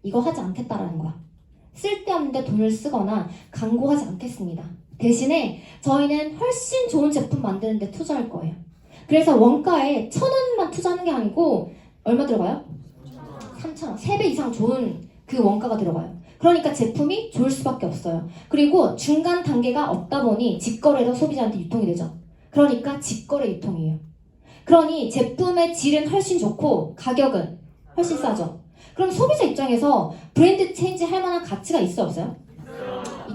Speaker 2: 이거 하지 않겠다라는 거야. 쓸데없는데 돈을 쓰거나 광고하지 않겠습니다. 대신에 저희는 훨씬 좋은 제품 만드는데 투자할 거예요. 그래서 원가에 1,000원만 투자하는 게 아니고 얼마 들어가요? 3,000원. 3배 이상 좋은 그 원가가 들어가요. 그러니까 제품이 좋을 수밖에 없어요. 그리고 중간 단계가 없다 보니 직거래로 소비자한테 유통이 되죠. 그러니까 직거래 유통이에요. 그러니 제품의 질은 훨씬 좋고 가격은 훨씬 싸죠. 그럼 소비자 입장에서 브랜드 체인지 할 만한 가치가 있어 없어요?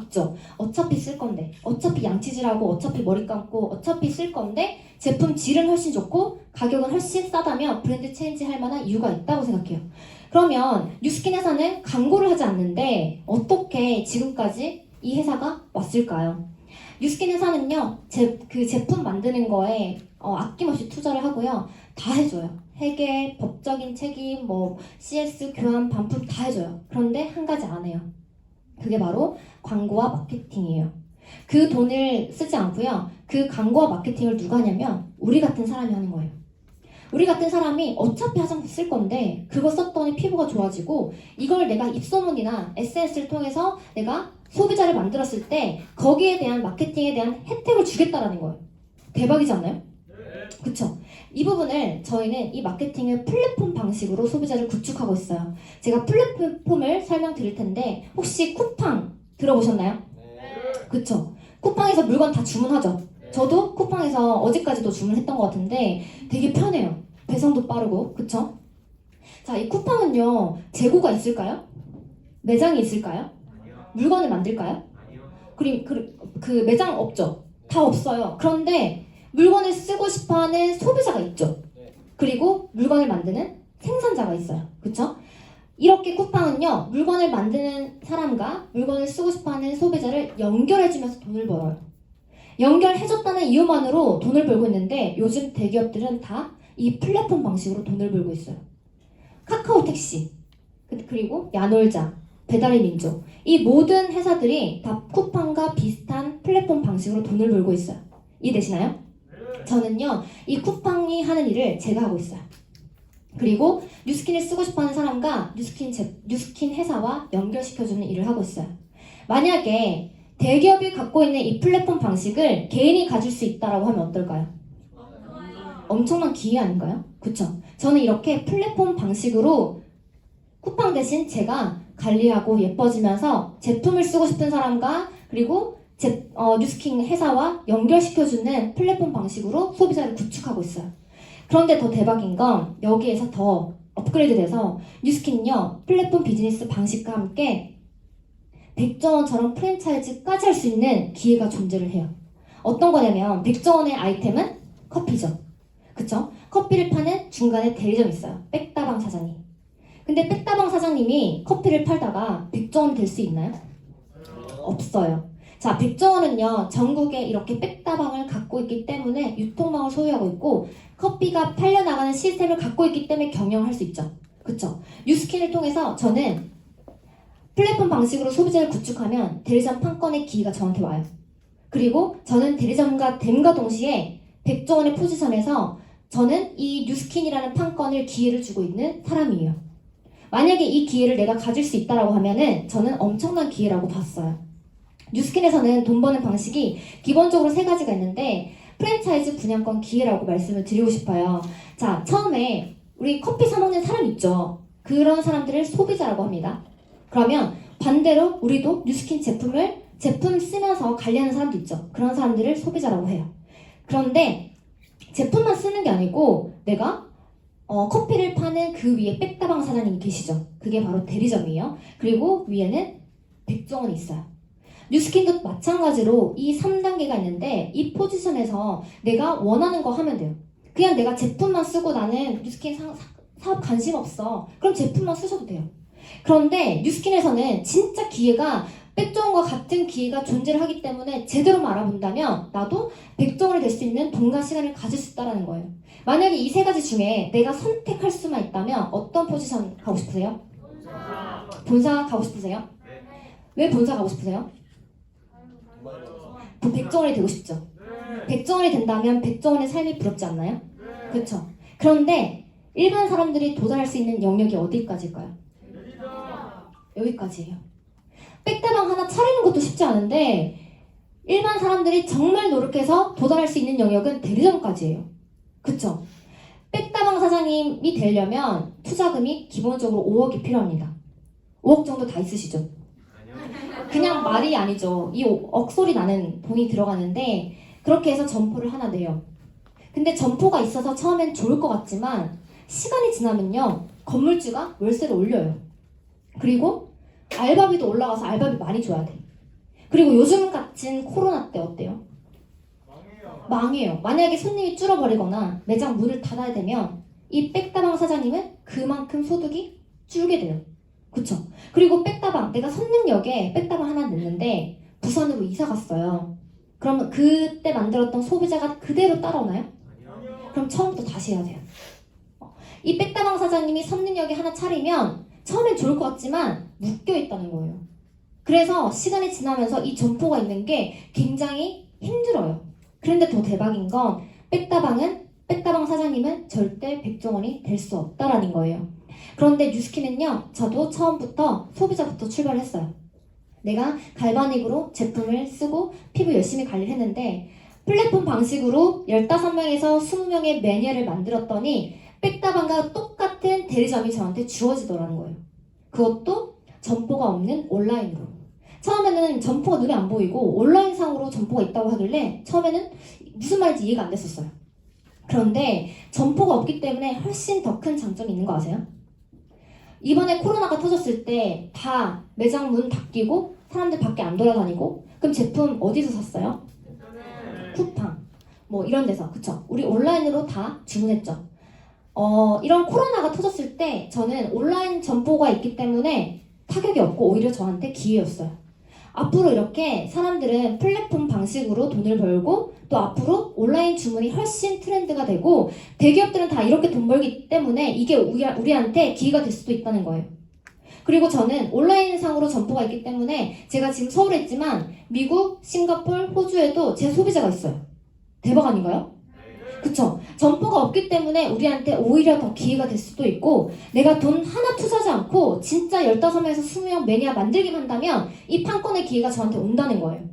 Speaker 2: 있죠. 어차피 쓸 건데, 어차피 양치질하고, 어차피 머리 감고, 어차피 쓸 건데 제품 질은 훨씬 좋고 가격은 훨씬 싸다면 브랜드 체인지 할 만한 이유가 있다고 생각해요. 그러면 뉴스킨 회사는 광고를 하지 않는데 어떻게 지금까지 이 회사가 왔을까요? 뉴스킨 회사는요, 그 제품 만드는 거에 아낌없이 투자를 하고요. 다 해줘요. 회계, 법적인 책임, CS, 교환, 반품 다 해줘요. 그런데 한 가지 안 해요. 그게 바로 광고와 마케팅이에요. 그 돈을 쓰지 않고요. 그 광고와 마케팅을 누가 하냐면 우리 같은 사람이 하는 거예요. 우리 같은 사람이 어차피 화장품 쓸 건데 그거 썼더니 피부가 좋아지고 이걸 내가 입소문이나 SNS를 통해서 내가 소비자를 만들었을 때 거기에 대한 마케팅에 대한 혜택을 주겠다라는 거예요. 대박이지 않나요? 그쵸? 이 부분을 저희는 이 마케팅을 플랫폼 방식으로 소비자를 구축하고 있어요. 제가 플랫폼을 설명드릴 텐데 혹시 쿠팡 들어보셨나요? 그쵸? 쿠팡에서 물건 다 주문하죠? 저도 쿠팡에서 어제까지도 주문했던 것 같은데 되게 편해요. 배송도 빠르고, 그쵸? 자, 이 쿠팡은요, 재고가 있을까요? 매장이 있을까요? 물건을 만들까요? 그 매장 없죠? 다 없어요. 그런데 물건을 쓰고 싶어하는 소비자가 있죠. 그리고 물건을 만드는 생산자가 있어요. 그쵸? 이렇게 쿠팡은요, 물건을 만드는 사람과 물건을 쓰고 싶어하는 소비자를 연결해주면서 돈을 벌어요. 연결해줬다는 이유만으로 돈을 벌고 있는데 요즘 대기업들은 다 이 플랫폼 방식으로 돈을 벌고 있어요. 카카오 택시, 그리고 야놀자, 배달의 민족, 이 모든 회사들이 다 쿠팡과 비슷한 플랫폼 방식으로 돈을 벌고 있어요. 이해되시나요? 저는요, 이 쿠팡이 하는 일을 제가 하고 있어요. 그리고 뉴스킨을 쓰고 싶어하는 사람과 뉴스킨 회사와 연결시켜주는 일을 하고 있어요. 만약에 대기업이 갖고 있는 이 플랫폼 방식을 개인이 가질 수 있다라고 하면 어떨까요? 엄청난 기회 아닌가요? 그쵸? 저는 이렇게 플랫폼 방식으로 쿠팡 대신 제가 관리하고 예뻐지면서 제품을 쓰고 싶은 사람과 그리고 뉴스킨 회사와 연결시켜주는 플랫폼 방식으로 소비자를 구축하고 있어요. 그런데 더 대박인 건 여기에서 더 업그레이드 돼서 뉴스킨은요 플랫폼 비즈니스 방식과 함께 백종원처럼 프랜차이즈까지 할 수 있는 기회가 존재를 해요. 어떤 거냐면 백종원의 아이템은 커피죠. 그쵸? 커피를 파는 중간에 대리점이 있어요. 백다방 사장님. 근데 백다방 사장님이 커피를 팔다가 백종원이 될 수 있나요? 없어요. 자, 백종원은요 전국에 이렇게 백다방을 갖고 있기 때문에 유통망을 소유하고 있고 커피가 팔려나가는 시스템을 갖고 있기 때문에 경영할 수 있죠. 그쵸? 뉴스킨을 통해서 저는 플랫폼 방식으로 소비자를 구축하면 대리점 판권의 기회가 저한테 와요. 그리고 저는 대리점과 됨과 동시에 백종원의 포지션에서 저는 이 뉴스킨이라는 판권을 기회를 주고 있는 사람이에요. 만약에 이 기회를 내가 가질 수 있다라고 하면은 저는 엄청난 기회라고 봤어요. 뉴스킨에서는 돈 버는 방식이 기본적으로 3가지가 있는데 프랜차이즈 분양권 기회라고 말씀을 드리고 싶어요. 자, 처음에 우리 커피 사 먹는 사람 있죠. 그런 사람들을 소비자라고 합니다. 그러면 반대로 우리도 뉴스킨 제품 쓰면서 관리하는 사람도 있죠. 그런 사람들을 소비자라고 해요. 그런데 제품만 쓰는 게 아니고 내가 커피를 파는 그 위에 백다방 사장님이 계시죠. 그게 바로 대리점이에요. 그리고 위에는 백종원이 있어요. 뉴스킨도 마찬가지로 이 3단계가 있는데 이 포지션에서 내가 원하는 거 하면 돼요. 그냥 내가 제품만 쓰고 나는 뉴스킨 사업 관심 없어. 그럼 제품만 쓰셔도 돼요. 그런데 뉴스킨에서는 진짜 기회가 백종원과 같은 기회가 존재를 하기 때문에 제대로만 알아본다면 나도 백종원이 될 수 있는 돈과 시간을 가질 수 있다는 거예요. 만약에 이 3가지 중에 내가 선택할 수만 있다면 어떤 포지션 가고 싶으세요? 본사 가고 싶으세요? 왜 본사 가고 싶으세요? 백종원이 되고 싶죠. 백종원이 된다면 백종원의 삶이 부럽지 않나요? 그렇죠. 그런데 일반 사람들이 도달할 수 있는 영역이 어디까지일까요? 여기까지예요. 백다방 하나 차리는 것도 쉽지 않은데 일반 사람들이 정말 노력해서 도달할 수 있는 영역은 대리점까지예요. 그쵸? 백다방 사장님이 되려면 투자금이 기본적으로 5억이 필요합니다. 5억 정도 다 있으시죠? 그냥 말이 아니죠. 이 억소리 나는 돈이 들어가는데 그렇게 해서 점포를 하나 내요. 근데 점포가 있어서 처음엔 좋을 것 같지만 시간이 지나면요 건물주가 월세를 올려요. 그리고 알바비도 올라가서 알바비 많이 줘야 돼. 그리고 요즘 같은 코로나 때 어때요? 망해요. 만약에 손님이 줄어버리거나 매장 문을 닫아야 되면 이 백다방 사장님은 그만큼 소득이 줄게 돼요. 그쵸? 그리고 백다방, 내가 선릉역에 백다방 하나 냈는데 부산으로 이사 갔어요. 그러면 그때 만들었던 소비자가 그대로 따라오나요? 그럼 처음부터 다시 해야 돼요. 이 백다방 사장님이 선릉역에 하나 차리면 처음엔 좋을 것 같지만 묶여있다는 거예요. 그래서 시간이 지나면서 이 점포가 있는 게 굉장히 힘들어요. 그런데 더 대박인 건 백다방 사장님은 절대 백종원이 될 수 없다라는 거예요. 그런데 뉴스킨은요, 저도 처음부터 소비자부터 출발했어요. 내가 갈바닉으로 제품을 쓰고 피부 열심히 관리를 했는데 플랫폼 방식으로 15명에서 20명의 매니아를 만들었더니 백다방과 똑같은 대리점이 저한테 주어지더라는 거예요. 그것도 점포가 없는 온라인으로. 처음에는 점포가 눈에 안 보이고 온라인상으로 점포가 있다고 하길래 처음에는 무슨 말인지 이해가 안 됐었어요. 그런데 점포가 없기 때문에 훨씬 더 큰 장점이 있는 거 아세요? 이번에 코로나가 터졌을 때 다 매장 문 닫히고 사람들 밖에 안 돌아다니고 그럼 제품 어디서 샀어요? 쿠팡 뭐 이런 데서. 그쵸? 우리 온라인으로 다 주문했죠. 이런 코로나가 터졌을 때 저는 온라인 점포가 있기 때문에 타격이 없고 오히려 저한테 기회였어요. 앞으로 이렇게 사람들은 플랫폼 방식으로 돈을 벌고 또 앞으로 온라인 주문이 훨씬 트렌드가 되고 대기업들은 다 이렇게 돈 벌기 때문에 이게 우리한테 기회가 될 수도 있다는 거예요. 그리고 저는 온라인상으로 점포가 있기 때문에 제가 지금 서울에 있지만 미국, 싱가폴, 호주에도 제 소비자가 있어요. 대박 아닌가요? 그쵸? 점포가 없기 때문에 우리한테 오히려 더 기회가 될 수도 있고 내가 돈 하나 투자하지 않고 진짜 15명에서 20명 매니아 만들기만 한다면 이 판권의 기회가 저한테 온다는 거예요.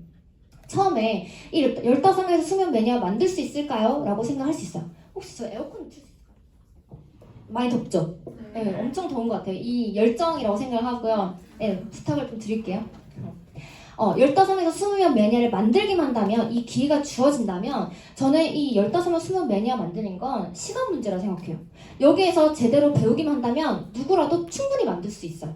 Speaker 2: 처음에 이 15명에서 20명 매니아 만들 수 있을까요? 라고 생각할 수 있어요. 혹시 저 에어컨 틀 수 있을까요? 많이 덥죠? 네, 엄청 더운 것 같아요. 이 열정이라고 생각을 하고요. 네, 부탁을 좀 드릴게요. 15에서 20명 매니아를 만들기만 한다면 이 기회가 주어진다면 저는 이 15명 20명 매니아 만드는 건 시간 문제라 생각해요. 여기에서 제대로 배우기만 한다면 누구라도 충분히 만들 수 있어요.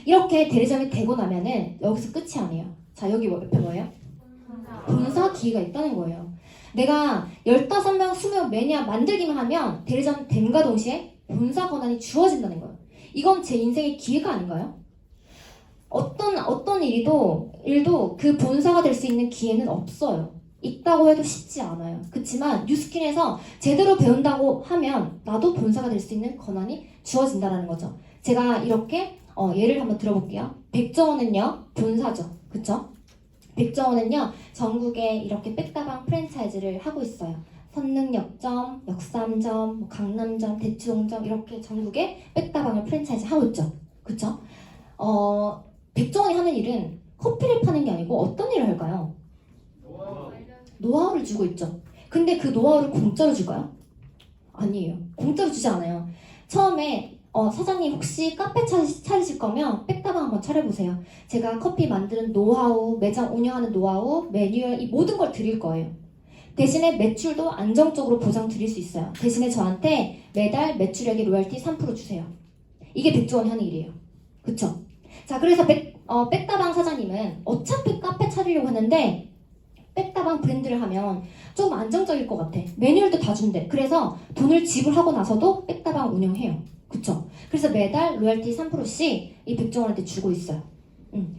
Speaker 2: 이렇게 대리점이 되고 나면은 여기서 끝이 아니에요. 자, 여기 옆에 뭐예요? 본사 기회가 있다는 거예요. 내가 15명 20명 매니아 만들기만 하면 대리점 됨과 동시에 본사 권한이 주어진다는 거예요. 이건 제 인생의 기회가 아닌가요? 어떤 일도 그 본사가 될 수 있는 기회는 없어요. 있다고 해도 쉽지 않아요. 그렇지만 뉴스킨에서 제대로 배운다고 하면 나도 본사가 될 수 있는 권한이 주어진다는 거죠. 제가 이렇게 예를 한번 들어볼게요. 백종원은요 본사죠. 그쵸? 백종원은요 전국에 이렇게 백다방 프랜차이즈를 하고 있어요. 선릉역점, 역삼점, 강남점, 대치동점 이렇게 전국에 백다방을 프랜차이즈 하고 있죠. 그쵸? 백종원이 하는 일은 커피를 파는 게 아니고 어떤 일을 할까요? 노하우를 주고 있죠. 근데 그 노하우를 공짜로 줄까요? 아니에요. 공짜로 주지 않아요. 처음에 사장님 혹시 카페 차리실 거면 백다방 한번 차려보세요. 제가 커피 만드는 노하우, 매장 운영하는 노하우, 매뉴얼 이 모든 걸 드릴 거예요. 대신에 매출도 안정적으로 보장 드릴 수 있어요. 대신에 저한테 매달 매출액의 로열티 3% 주세요. 이게 백종원이 하는 일이에요. 그쵸? 자, 그래서 백다방 사장님은 어차피 카페 차리려고 했는데 백다방 브랜드를 하면 좀 안정적일 것 같아. 매뉴얼도 다 준대. 그래서 돈을 지불하고 나서도 백다방 운영해요. 그쵸? 그래서 매달 로열티 3%씩 이 백종원한테 주고 있어요.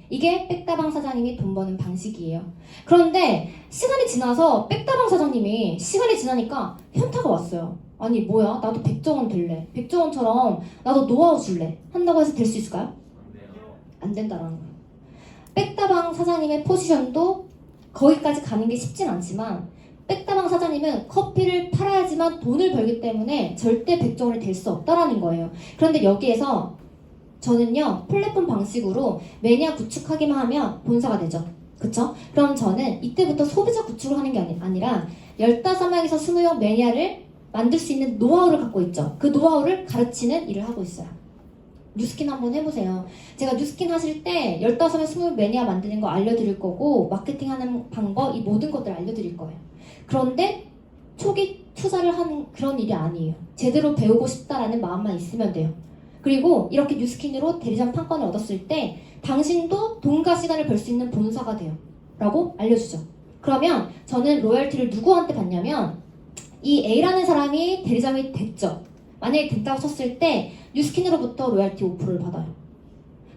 Speaker 2: 이게 백다방 사장님이 돈 버는 방식이에요. 그런데 시간이 지나서 백다방 사장님이 시간이 지나니까 현타가 왔어요. 아니 뭐야? 나도 백종원 될래. 백종원처럼 나도 노하우 줄래. 한다고 해서 될 수 있을까요? 안 된다라는 거예요. 백다방 사장님의 포지션도 거기까지 가는 게 쉽진 않지만 백다방 사장님은 커피를 팔아야지만 돈을 벌기 때문에 절대 백종원이 될 수 없다라는 거예요. 그런데 여기에서 저는요 플랫폼 방식으로 매니아 구축하기만 하면 본사가 되죠. 그쵸? 그럼 저는 이때부터 소비자 구축을 하는 게 아니라 15명에서 20명 매니아를 만들 수 있는 노하우를 갖고 있죠. 그 노하우를 가르치는 일을 하고 있어요. 뉴스킨 한번 해보세요. 제가 뉴스킨 하실 때 15명 20명 매니아 만드는 거 알려드릴 거고 마케팅하는 방법 이 모든 것들 알려드릴 거예요. 그런데 초기 투자를 하는 그런 일이 아니에요. 제대로 배우고 싶다라는 마음만 있으면 돼요. 그리고 이렇게 뉴스킨으로 대리점 판권을 얻었을 때 당신도 돈과 시간을 벌 수 있는 본사가 돼요. 라고 알려주죠. 그러면 저는 로열티를 누구한테 받냐면 이 A라는 사람이 대리점이 됐죠. 만약에 됐다고 쳤을 때 뉴스킨으로부터 로열티 5%를 받아요.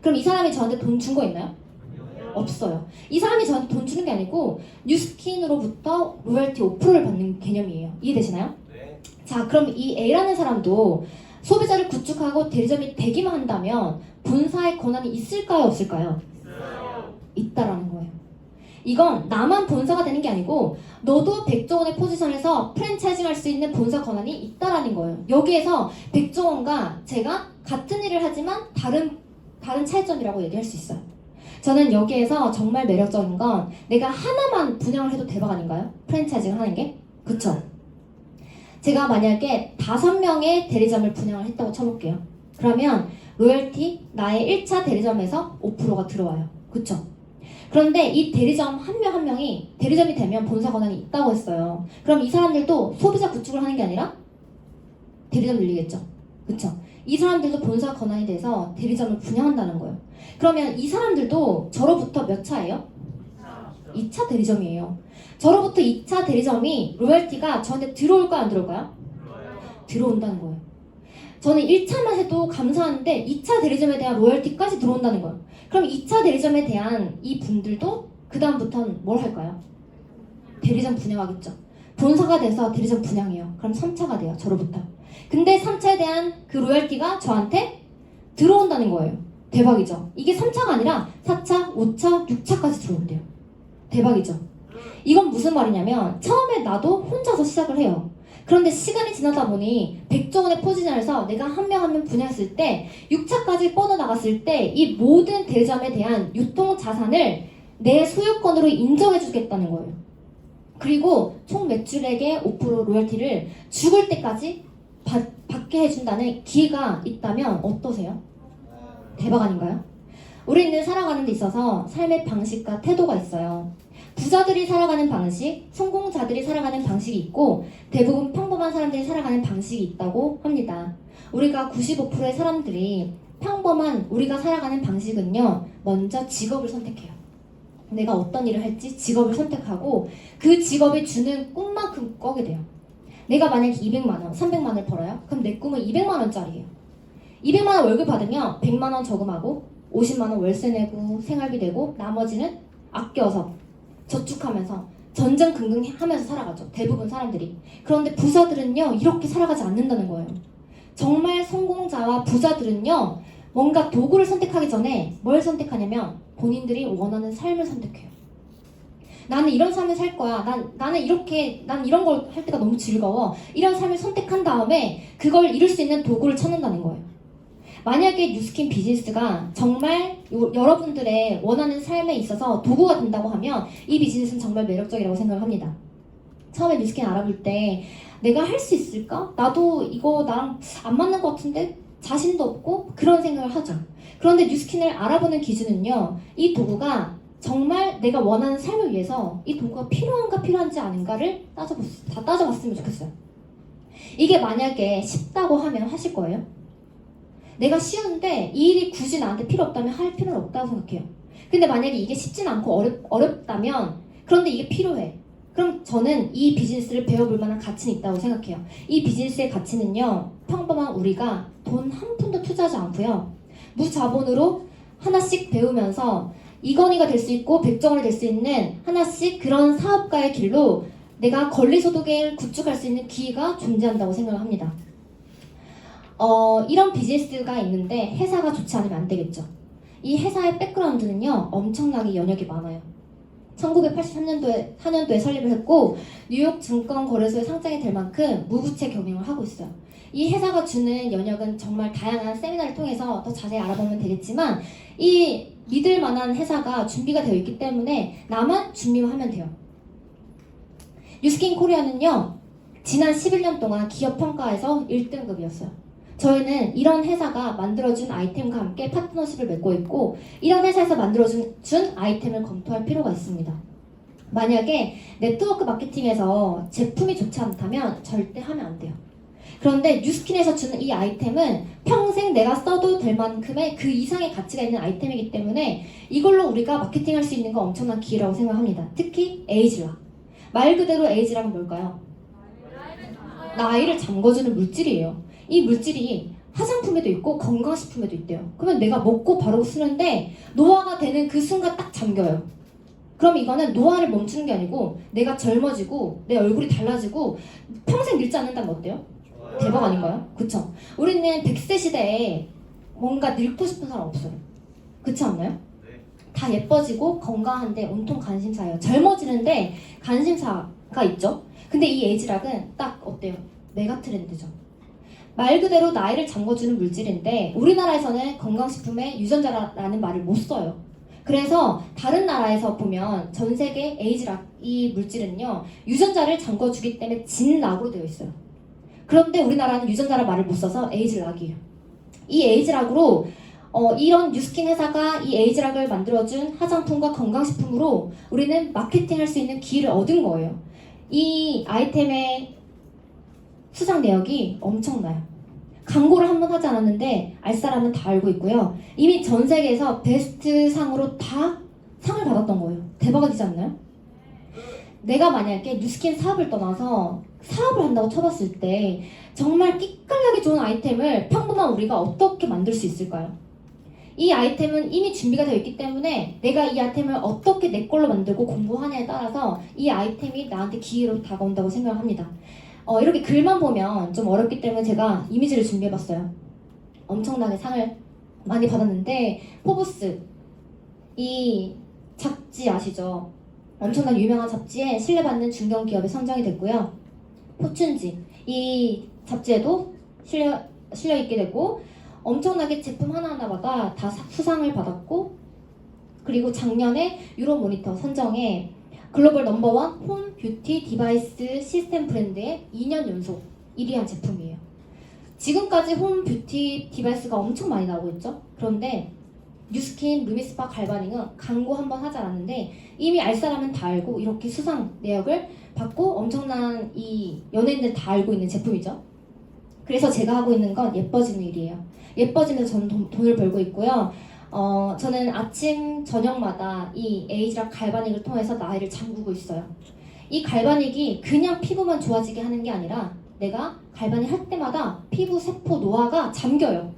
Speaker 2: 그럼 이 사람이 저한테 돈 준 거 있나요? 없어요. 이 사람이 저한테 돈 주는 게 아니고 뉴스킨으로부터 로열티 5%를 받는 개념이에요. 이해되시나요? 네. 자, 그럼 이 A라는 사람도 소비자를 구축하고 대리점이 되기만 한다면 본사의 권한이 있을까요? 없을까요? 있다라는 거예요. 이건 나만 본사가 되는 게 아니고 너도 백종원의 포지션에서 프랜차이징 할 수 있는 본사 권한이 있다라는 거예요. 여기에서 백종원과 제가 같은 일을 하지만 다른 차이점이라고 얘기할 수 있어요. 저는 여기에서 정말 매력적인 건 내가 하나만 분양을 해도 대박 아닌가요? 프랜차이징을 하는 게? 그쵸? 제가 만약에 5명의 대리점을 분양을 했다고 쳐볼게요. 그러면 로열티 나의 1차 대리점에서 5%가 들어와요. 그쵸? 그런데 이 대리점 한 명 한 명이 대리점이 되면 본사 권한이 있다고 했어요. 그럼 이 사람들도 소비자 구축을 하는 게 아니라 대리점 늘리겠죠. 그쵸? 이 사람들도 본사 권한이 돼서 대리점을 분양한다는 거예요. 그러면 이 사람들도 저로부터 몇 차예요? 2차 대리점이에요. 저로부터 2차 대리점이 로열티가 저한테 들어올까요? 안 들어올까요? 들어온다는 거예요. 저는 1차만 해도 감사한데 2차 대리점에 대한 로열티까지 들어온다는 거예요. 그럼 2차 대리점에 대한 이 분들도 그 다음부터는 뭘 할까요? 대리점 분양하겠죠. 본사가 돼서 대리점 분양해요. 그럼 3차가 돼요. 저로부터. 근데 3차에 대한 그 로열티가 저한테 들어온다는 거예요. 대박이죠. 이게 3차가 아니라 4차, 5차, 6차까지 들어온대요. 대박이죠. 이건 무슨 말이냐면 처음에 나도 혼자서 시작을 해요. 그런데 시간이 지나다 보니 백종원의 포지션에서 내가 한 명 한 명 분야했을 때 6차까지 뻗어나갔을 때 이 모든 대점에 대한 유통 자산을 내 소유권으로 인정해 주겠다는 거예요. 그리고 총 매출액의 5% 로열티를 죽을 때까지 받게 해준다는 기회가 있다면 어떠세요? 대박 아닌가요? 우리는 살아가는 데 있어서 삶의 방식과 태도가 있어요. 부자들이 살아가는 방식, 성공자들이 살아가는 방식이 있고 대부분 평범한 사람들이 살아가는 방식이 있다고 합니다. 우리가 95%의 사람들이 평범한 우리가 살아가는 방식은요, 먼저 직업을 선택해요. 내가 어떤 일을 할지 직업을 선택하고 그 직업이 주는 꿈만큼 꿔게 돼요. 내가 만약에 200만 원, 300만 원을 벌어요? 그럼 내 꿈은 200만 원짜리예요. 200만 원 월급 받으면 100만 원 저금하고 50만 원 월세 내고 생활비 내고 나머지는 아껴서 저축하면서 전전긍긍하면서 살아가죠. 대부분 사람들이. 그런데 부자들은요, 이렇게 살아가지 않는다는 거예요. 정말 성공자와 부자들은요, 뭔가 도구를 선택하기 전에 뭘 선택하냐면 본인들이 원하는 삶을 선택해요. 나는 이런 삶을 살 거야. 나는 이런 걸 할 때가 너무 즐거워. 이런 삶을 선택한 다음에 그걸 이룰 수 있는 도구를 찾는다는 거예요. 만약에 뉴스킨 비즈니스가 정말 여러분들의 원하는 삶에 있어서 도구가 된다고 하면 이 비즈니스는 정말 매력적이라고 생각을 합니다. 처음에 뉴스킨 알아볼 때 내가 할 수 있을까? 나도 이거 나랑 안 맞는 것 같은데? 자신도 없고 그런 생각을 하죠. 그런데 뉴스킨을 알아보는 기준은요, 이 도구가 정말 내가 원하는 삶을 위해서 이 도구가 필요한가 필요한지 아닌가를 따져봤으면 좋겠어요. 이게 만약에 쉽다고 하면 하실 거예요? 내가 쉬운데 이 일이 굳이 나한테 필요 없다면 할 필요는 없다고 생각해요. 근데 만약에 이게 쉽진 않고 어렵다면, 그런데 이게 필요해. 그럼 저는 이 비즈니스를 배워볼 만한 가치는 있다고 생각해요. 이 비즈니스의 가치는요, 평범한 우리가 돈 한 푼도 투자하지 않고요, 무자본으로 하나씩 배우면서 이건희가 될 수 있고 백종원이 될 수 있는 하나씩 그런 사업가의 길로 내가 권리소득을 구축할 수 있는 기회가 존재한다고 생각을 합니다. 이런 비즈니스가 있는데 회사가 좋지 않으면 안 되겠죠. 이 회사의 백그라운드는요, 엄청나게 연역이 많아요. 1983년도에 설립을 했고 뉴욕 증권거래소에 상장이 될 만큼 무부채 경영을 하고 있어요. 이 회사가 주는 연역은 정말 다양한 세미나를 통해서 더 자세히 알아보면 되겠지만, 이 믿을 만한 회사가 준비가 되어 있기 때문에 나만 준비만 하면 돼요. 뉴스킨 코리아는요, 지난 11년 동안 기업 평가에서 1등급이었어요. 저희는 이런 회사가 만들어준 아이템과 함께 파트너십을 맺고 있고, 이런 회사에서 만들어준 아이템을 검토할 필요가 있습니다. 만약에 네트워크 마케팅에서 제품이 좋지 않다면 절대 하면 안 돼요. 그런데 뉴스킨에서 주는 이 아이템은 평생 내가 써도 될 만큼의 그 이상의 가치가 있는 아이템이기 때문에 이걸로 우리가 마케팅할 수 있는 건 엄청난 기회라고 생각합니다. 특히 에이즐락. 말 그대로 에이즐락은 뭘까요? 나이를 잠궈주는 물질이에요. 이 물질이 화장품에도 있고 건강식품에도 있대요. 그러면 내가 먹고 바로 쓰는데 노화가 되는 그 순간 딱 잠겨요. 그럼 이거는 노화를 멈추는 게 아니고 내가 젊어지고 내 얼굴이 달라지고 평생 늙지 않는다면 어때요? 대박 아닌가요? 그쵸? 우리는 100세 시대에 뭔가 늙고 싶은 사람 없어요. 그렇지 않나요? 다 예뻐지고 건강한데 온통 관심사예요. 젊어지는데 관심사가 있죠? 근데 이 에이즐락은 딱 어때요? 메가 트렌드죠. 말 그대로 나이를 잠궈주는 물질인데 우리나라에서는 건강식품에 유전자라는 말을 못 써요. 그래서 다른 나라에서 보면 전 세계 에이즐락 이 물질은요, 유전자를 잠궈주기 때문에 진락으로 되어 있어요. 그런데 우리나라는 유전자라 말을 못 써서 에이즐락이에요. 이 에이즐락으로 이런 뉴스킨 회사가 이 에이즐락을 만들어준 화장품과 건강식품으로 우리는 마케팅할 수 있는 기회를 얻은 거예요. 이 아이템의 수상 내역이 엄청나요. 광고를 한 번 하지 않았는데 알 사람은 다 알고 있고요. 이미 전 세계에서 베스트 상으로 다 상을 받았던 거예요. 대박이지 않나요? 내가 만약에 뉴스킨 사업을 떠나서 사업을 한다고 쳐봤을 때 정말 끼깔나게 좋은 아이템을 평범한 우리가 어떻게 만들 수 있을까요? 이 아이템은 이미 준비가 되어 있기 때문에 내가 이 아이템을 어떻게 내 걸로 만들고 공부하냐에 따라서 이 아이템이 나한테 기회로 다가온다고 생각을 합니다. 이렇게 글만 보면 좀 어렵기 때문에 제가 이미지를 준비해봤어요. 엄청나게 상을 많이 받았는데 포브스 이 잡지 아시죠? 엄청난 유명한 잡지에 신뢰받는 중견기업에 선정이 됐고요. 포춘지 이 잡지에도 실려 있게 되고 엄청나게 제품 하나하나마다 다 수상을 받았고 그리고 작년에 유로모니터 선정에 글로벌 넘버원 홈 뷰티 디바이스 시스템 브랜드의 2년 연속 1위 한 제품이에요. 지금까지 홈 뷰티 디바이스가 엄청 많이 나오고 있죠. 그런데 뉴스킨, 루미스파, 갈바닉은 광고 한번 하지 않았는데 이미 알 사람은 다 알고 이렇게 수상 내역을 받고 엄청난 이 연예인들 다 알고 있는 제품이죠. 그래서 제가 하고 있는 건 예뻐지는 일이에요. 예뻐지면서 저는 돈을 벌고 있고요. 저는 아침, 저녁마다 이 에이지락 갈바닉을 통해서 나이를 잠그고 있어요. 이 갈바닉이 그냥 피부만 좋아지게 하는 게 아니라 내가 갈바닉 할 때마다 피부 세포 노화가 잠겨요.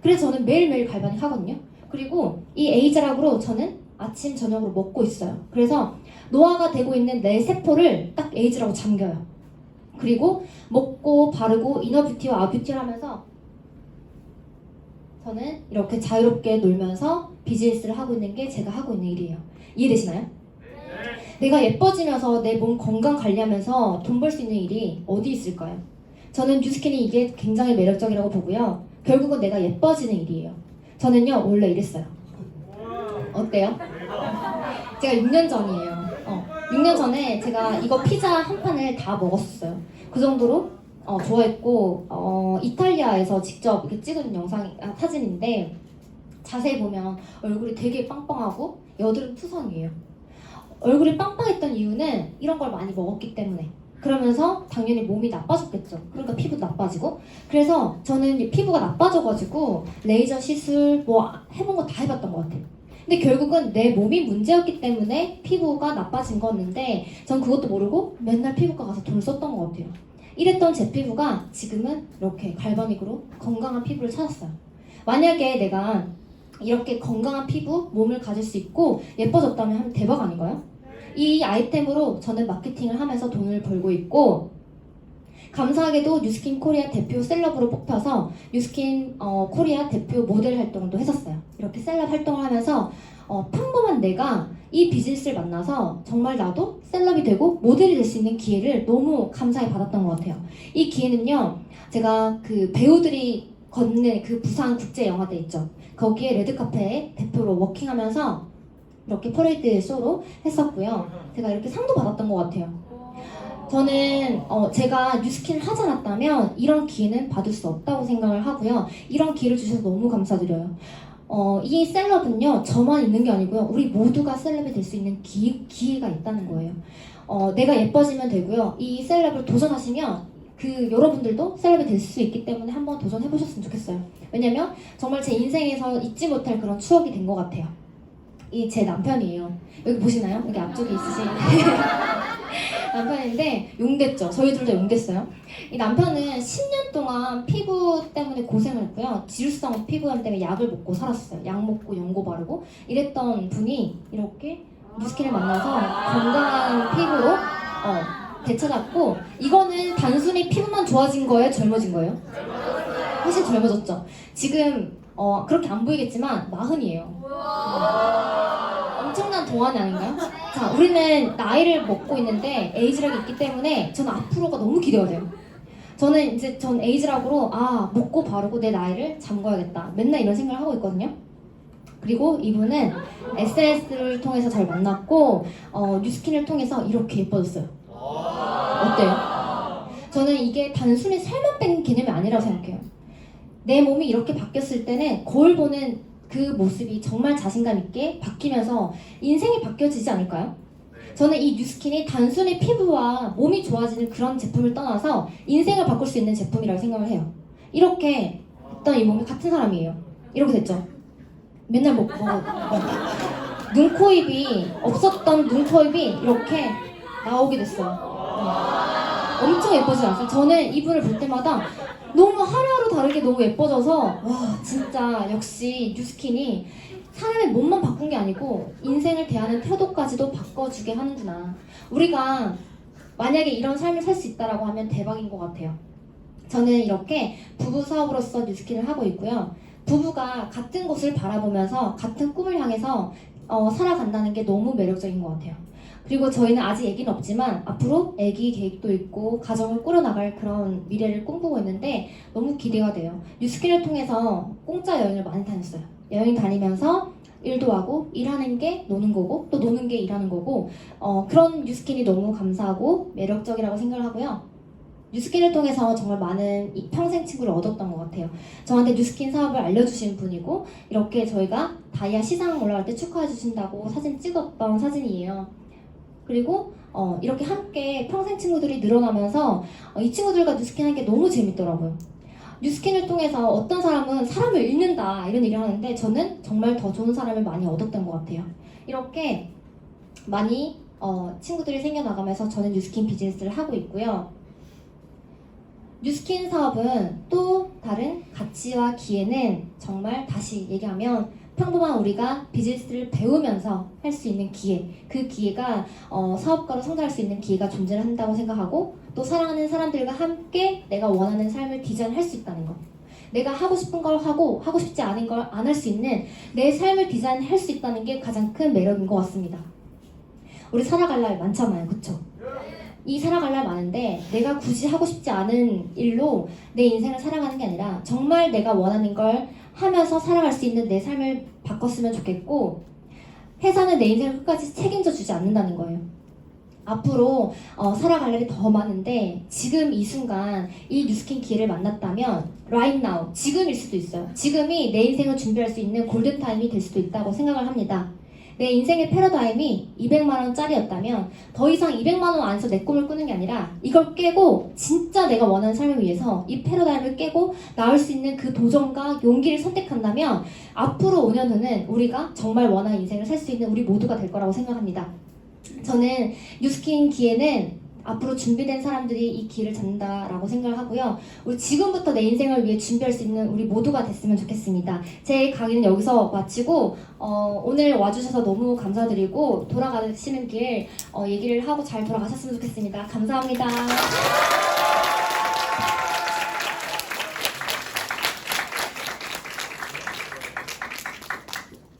Speaker 2: 그래서 저는 매일매일 갈바닉 하거든요. 그리고 이 에이지락으로 저는 아침, 저녁으로 먹고 있어요. 그래서 노화가 되고 있는 내 세포를 딱 에이지락으로 잠겨요. 그리고 먹고 바르고 이너뷰티와 아뷰티를 하면서 저는 이렇게 자유롭게 놀면서 비즈니스를 하고 있는 게 제가 하고 있는 일이에요. 이해되시나요? 내가 예뻐지면서 내 몸 건강 관리하면서 돈 벌 수 있는 일이 어디 있을까요? 저는 뉴스킨이 이게 굉장히 매력적이라고 보고요. 결국은 내가 예뻐지는 일이에요. 저는요 원래 이랬어요. 어때요? 제가 6년 전이에요. 6년 전에 제가 이거 피자 한 판을 다 먹었어요. 그 정도로 좋아했고 이탈리아에서 직접 이렇게 찍은 사진인데 자세히 보면 얼굴이 되게 빵빵하고 여드름 투성이에요. 얼굴이 빵빵했던 이유는 이런 걸 많이 먹었기 때문에. 그러면서 당연히 몸이 나빠졌겠죠. 그러니까 피부도 나빠지고. 그래서 저는 이 피부가 나빠져가지고 레이저 시술 뭐 해본 거 다 해봤던 것 같아요. 근데 결국은 내 몸이 문제였기 때문에 피부가 나빠진 거였는데 전 그것도 모르고 맨날 피부과 가서 돈을 썼던 것 같아요. 이랬던 제 피부가 지금은 이렇게 갈바닉으로 건강한 피부를 찾았어요. 만약에 내가 이렇게 건강한 피부, 몸을 가질 수 있고 예뻐졌다면 대박 아닌가요? 이 아이템으로 저는 마케팅을 하면서 돈을 벌고 있고 감사하게도 뉴스킨 코리아 대표 셀럽으로 뽑혀서 뉴스킨 코리아 대표 모델 활동도 했었어요. 이렇게 셀럽 활동을 하면서 평범한 내가 이 비즈니스를 만나서 정말 나도 셀럽이 되고 모델이 될 수 있는 기회를 너무 감사히 받았던 것 같아요. 이 기회는요, 제가 그 배우들이 걷는 그 부산 국제영화제 있죠. 거기에 레드카페에 대표로 워킹하면서 이렇게 퍼레이드 쇼로 했었고요. 제가 이렇게 상도 받았던 것 같아요. 저는 제가 뉴스킨을 하지 않았다면 이런 기회는 받을 수 없다고 생각을 하고요. 이런 기회를 주셔서 너무 감사드려요. 이 셀럽은요, 저만 있는 게 아니고요. 우리 모두가 셀럽이 될 수 있는 기회가 있다는 거예요. 내가 예뻐지면 되고요. 이 셀럽을 도전하시면 여러분들도 셀럽이 될 수 있기 때문에 한번 도전해보셨으면 좋겠어요. 왜냐면 정말 제 인생에서 잊지 못할 그런 추억이 된 것 같아요. 이 제 남편이에요. 여기 보시나요? 여기 앞쪽에 있으신 남편인데 용됐죠. 저희 둘 다 용됐어요. 이 남편은 10년 동안 피부 때문에 고생을 했고요. 지루성 피부염 때문에 약을 먹고 살았어요. 약 먹고 연고 바르고 이랬던 분이 이렇게 뉴스킨을 만나서 건강한 피부로 되찾았고, 이거는 단순히 피부만 좋아진 거예요? 젊어진 거예요? 훨씬 젊어졌죠. 지금 그렇게 안 보이겠지만 40이에요. 엄청난 동안 아닌가요? 자, 우리는 나이를 먹고 있는데 에이지락이 있기 때문에 저는 앞으로가 너무 기대가 돼요. 저는 이제 전 에이지락으로 먹고 바르고 내 나이를 잠궈야겠다. 맨날 이런 생각을 하고 있거든요. 그리고 이분은 SNS를 통해서 잘 만났고 뉴스킨을 통해서 이렇게 예뻐졌어요. 어때요? 저는 이게 단순히 살만 뺀 개념이 아니라고 생각해요. 내 몸이 이렇게 바뀌었을 때는 거울 보는 그 모습이 정말 자신감 있게 바뀌면서 인생이 바뀌어지지 않을까요? 저는 이 뉴스킨이 단순히 피부와 몸이 좋아지는 그런 제품을 떠나서 인생을 바꿀 수 있는 제품이라고 생각을 해요. 이렇게 했던 이 몸이 같은 사람이에요. 이렇게 됐죠. 맨날 먹고 눈, 코, 입이 없었던 눈, 코, 입이 이렇게 나오게 됐어요. 엄청 예뻐지지 않았어요? 저는 이분을 볼 때마다 너무 하루하루 다르게 너무 예뻐져서 와, 진짜 역시 뉴스킨이 사람의 몸만 바꾼 게 아니고 인생을 대하는 태도까지도 바꿔주게 하는구나. 우리가 만약에 이런 삶을 살 수 있다라고 하면 대박인 것 같아요. 저는 이렇게 부부 사업으로서 뉴스킨을 하고 있고요. 부부가 같은 곳을 바라보면서 같은 꿈을 향해서 살아간다는 게 너무 매력적인 것 같아요. 그리고 저희는 아직 아기는 없지만 앞으로 아기 계획도 있고 가정을 꾸려나갈 그런 미래를 꿈꾸고 있는데 너무 기대가 돼요. 뉴스킨을 통해서 공짜 여행을 많이 다녔어요. 여행 다니면서 일도 하고 일하는 게 노는 거고 또 노는 게 일하는 거고 그런 뉴스킨이 너무 감사하고 매력적이라고 생각을 하고요. 뉴스킨을 통해서 정말 많은 평생 친구를 얻었던 것 같아요. 저한테 뉴스킨 사업을 알려주신 분이고 이렇게 저희가 다이아 시상 올라갈 때 축하해 주신다고 사진 찍었던 사진이에요. 그리고 이렇게 함께 평생 친구들이 늘어나면서 이 친구들과 뉴스킨 하는 게 너무 재밌더라고요. 뉴스킨을 통해서 어떤 사람은 사람을 읽는다 이런 얘기를 하는데 저는 정말 더 좋은 사람을 많이 얻었던 것 같아요. 이렇게 많이 친구들이 생겨나가면서 저는 뉴스킨 비즈니스를 하고 있고요. 뉴스킨 사업은 또 다른 가치와 기회는 정말 다시 얘기하면 평범한 우리가 비즈니스를 배우면서 할 수 있는 기회, 그 기회가 사업가로 성장할 수 있는 기회가 존재한다고 생각하고 또 사랑하는 사람들과 함께 내가 원하는 삶을 디자인할 수 있다는 것, 내가 하고 싶은 걸 하고 하고 싶지 않은 걸 안 할 수 있는 내 삶을 디자인할 수 있다는 게 가장 큰 매력인 것 같습니다. 우리 살아갈 날 많잖아요, 그쵸? 이 살아갈 날 많은데 내가 굳이 하고 싶지 않은 일로 내 인생을 살아가는 게 아니라 정말 내가 원하는 걸 하면서 살아갈 수 있는 내 삶을 바꿨으면 좋겠고 회사는 내 인생을 끝까지 책임져 주지 않는다는 거예요. 앞으로 살아갈 날이 더 많은데 지금 이 순간 이 뉴스킨 기회를 만났다면 right now, 지금일 수도 있어요. 지금이 내 인생을 준비할 수 있는 골든타임이 될 수도 있다고 생각을 합니다. 내 인생의 패러다임이 200만 원짜리였다면 더 이상 200만 원 안에서 내 꿈을 꾸는 게 아니라 이걸 깨고 진짜 내가 원하는 삶을 위해서 이 패러다임을 깨고 나올 수 있는 그 도전과 용기를 선택한다면 앞으로 5년 후는 우리가 정말 원하는 인생을 살 수 있는 우리 모두가 될 거라고 생각합니다. 저는 뉴스킨 기회는 앞으로 준비된 사람들이 이 기회를 잡는다라고 생각을 하고요. 우리 지금부터 내 인생을 위해 준비할 수 있는 우리 모두가 됐으면 좋겠습니다. 제 강의는 여기서 마치고 오늘 와주셔서 너무 감사드리고 돌아가시는 길 얘기를 하고 잘 돌아가셨으면 좋겠습니다. 감사합니다.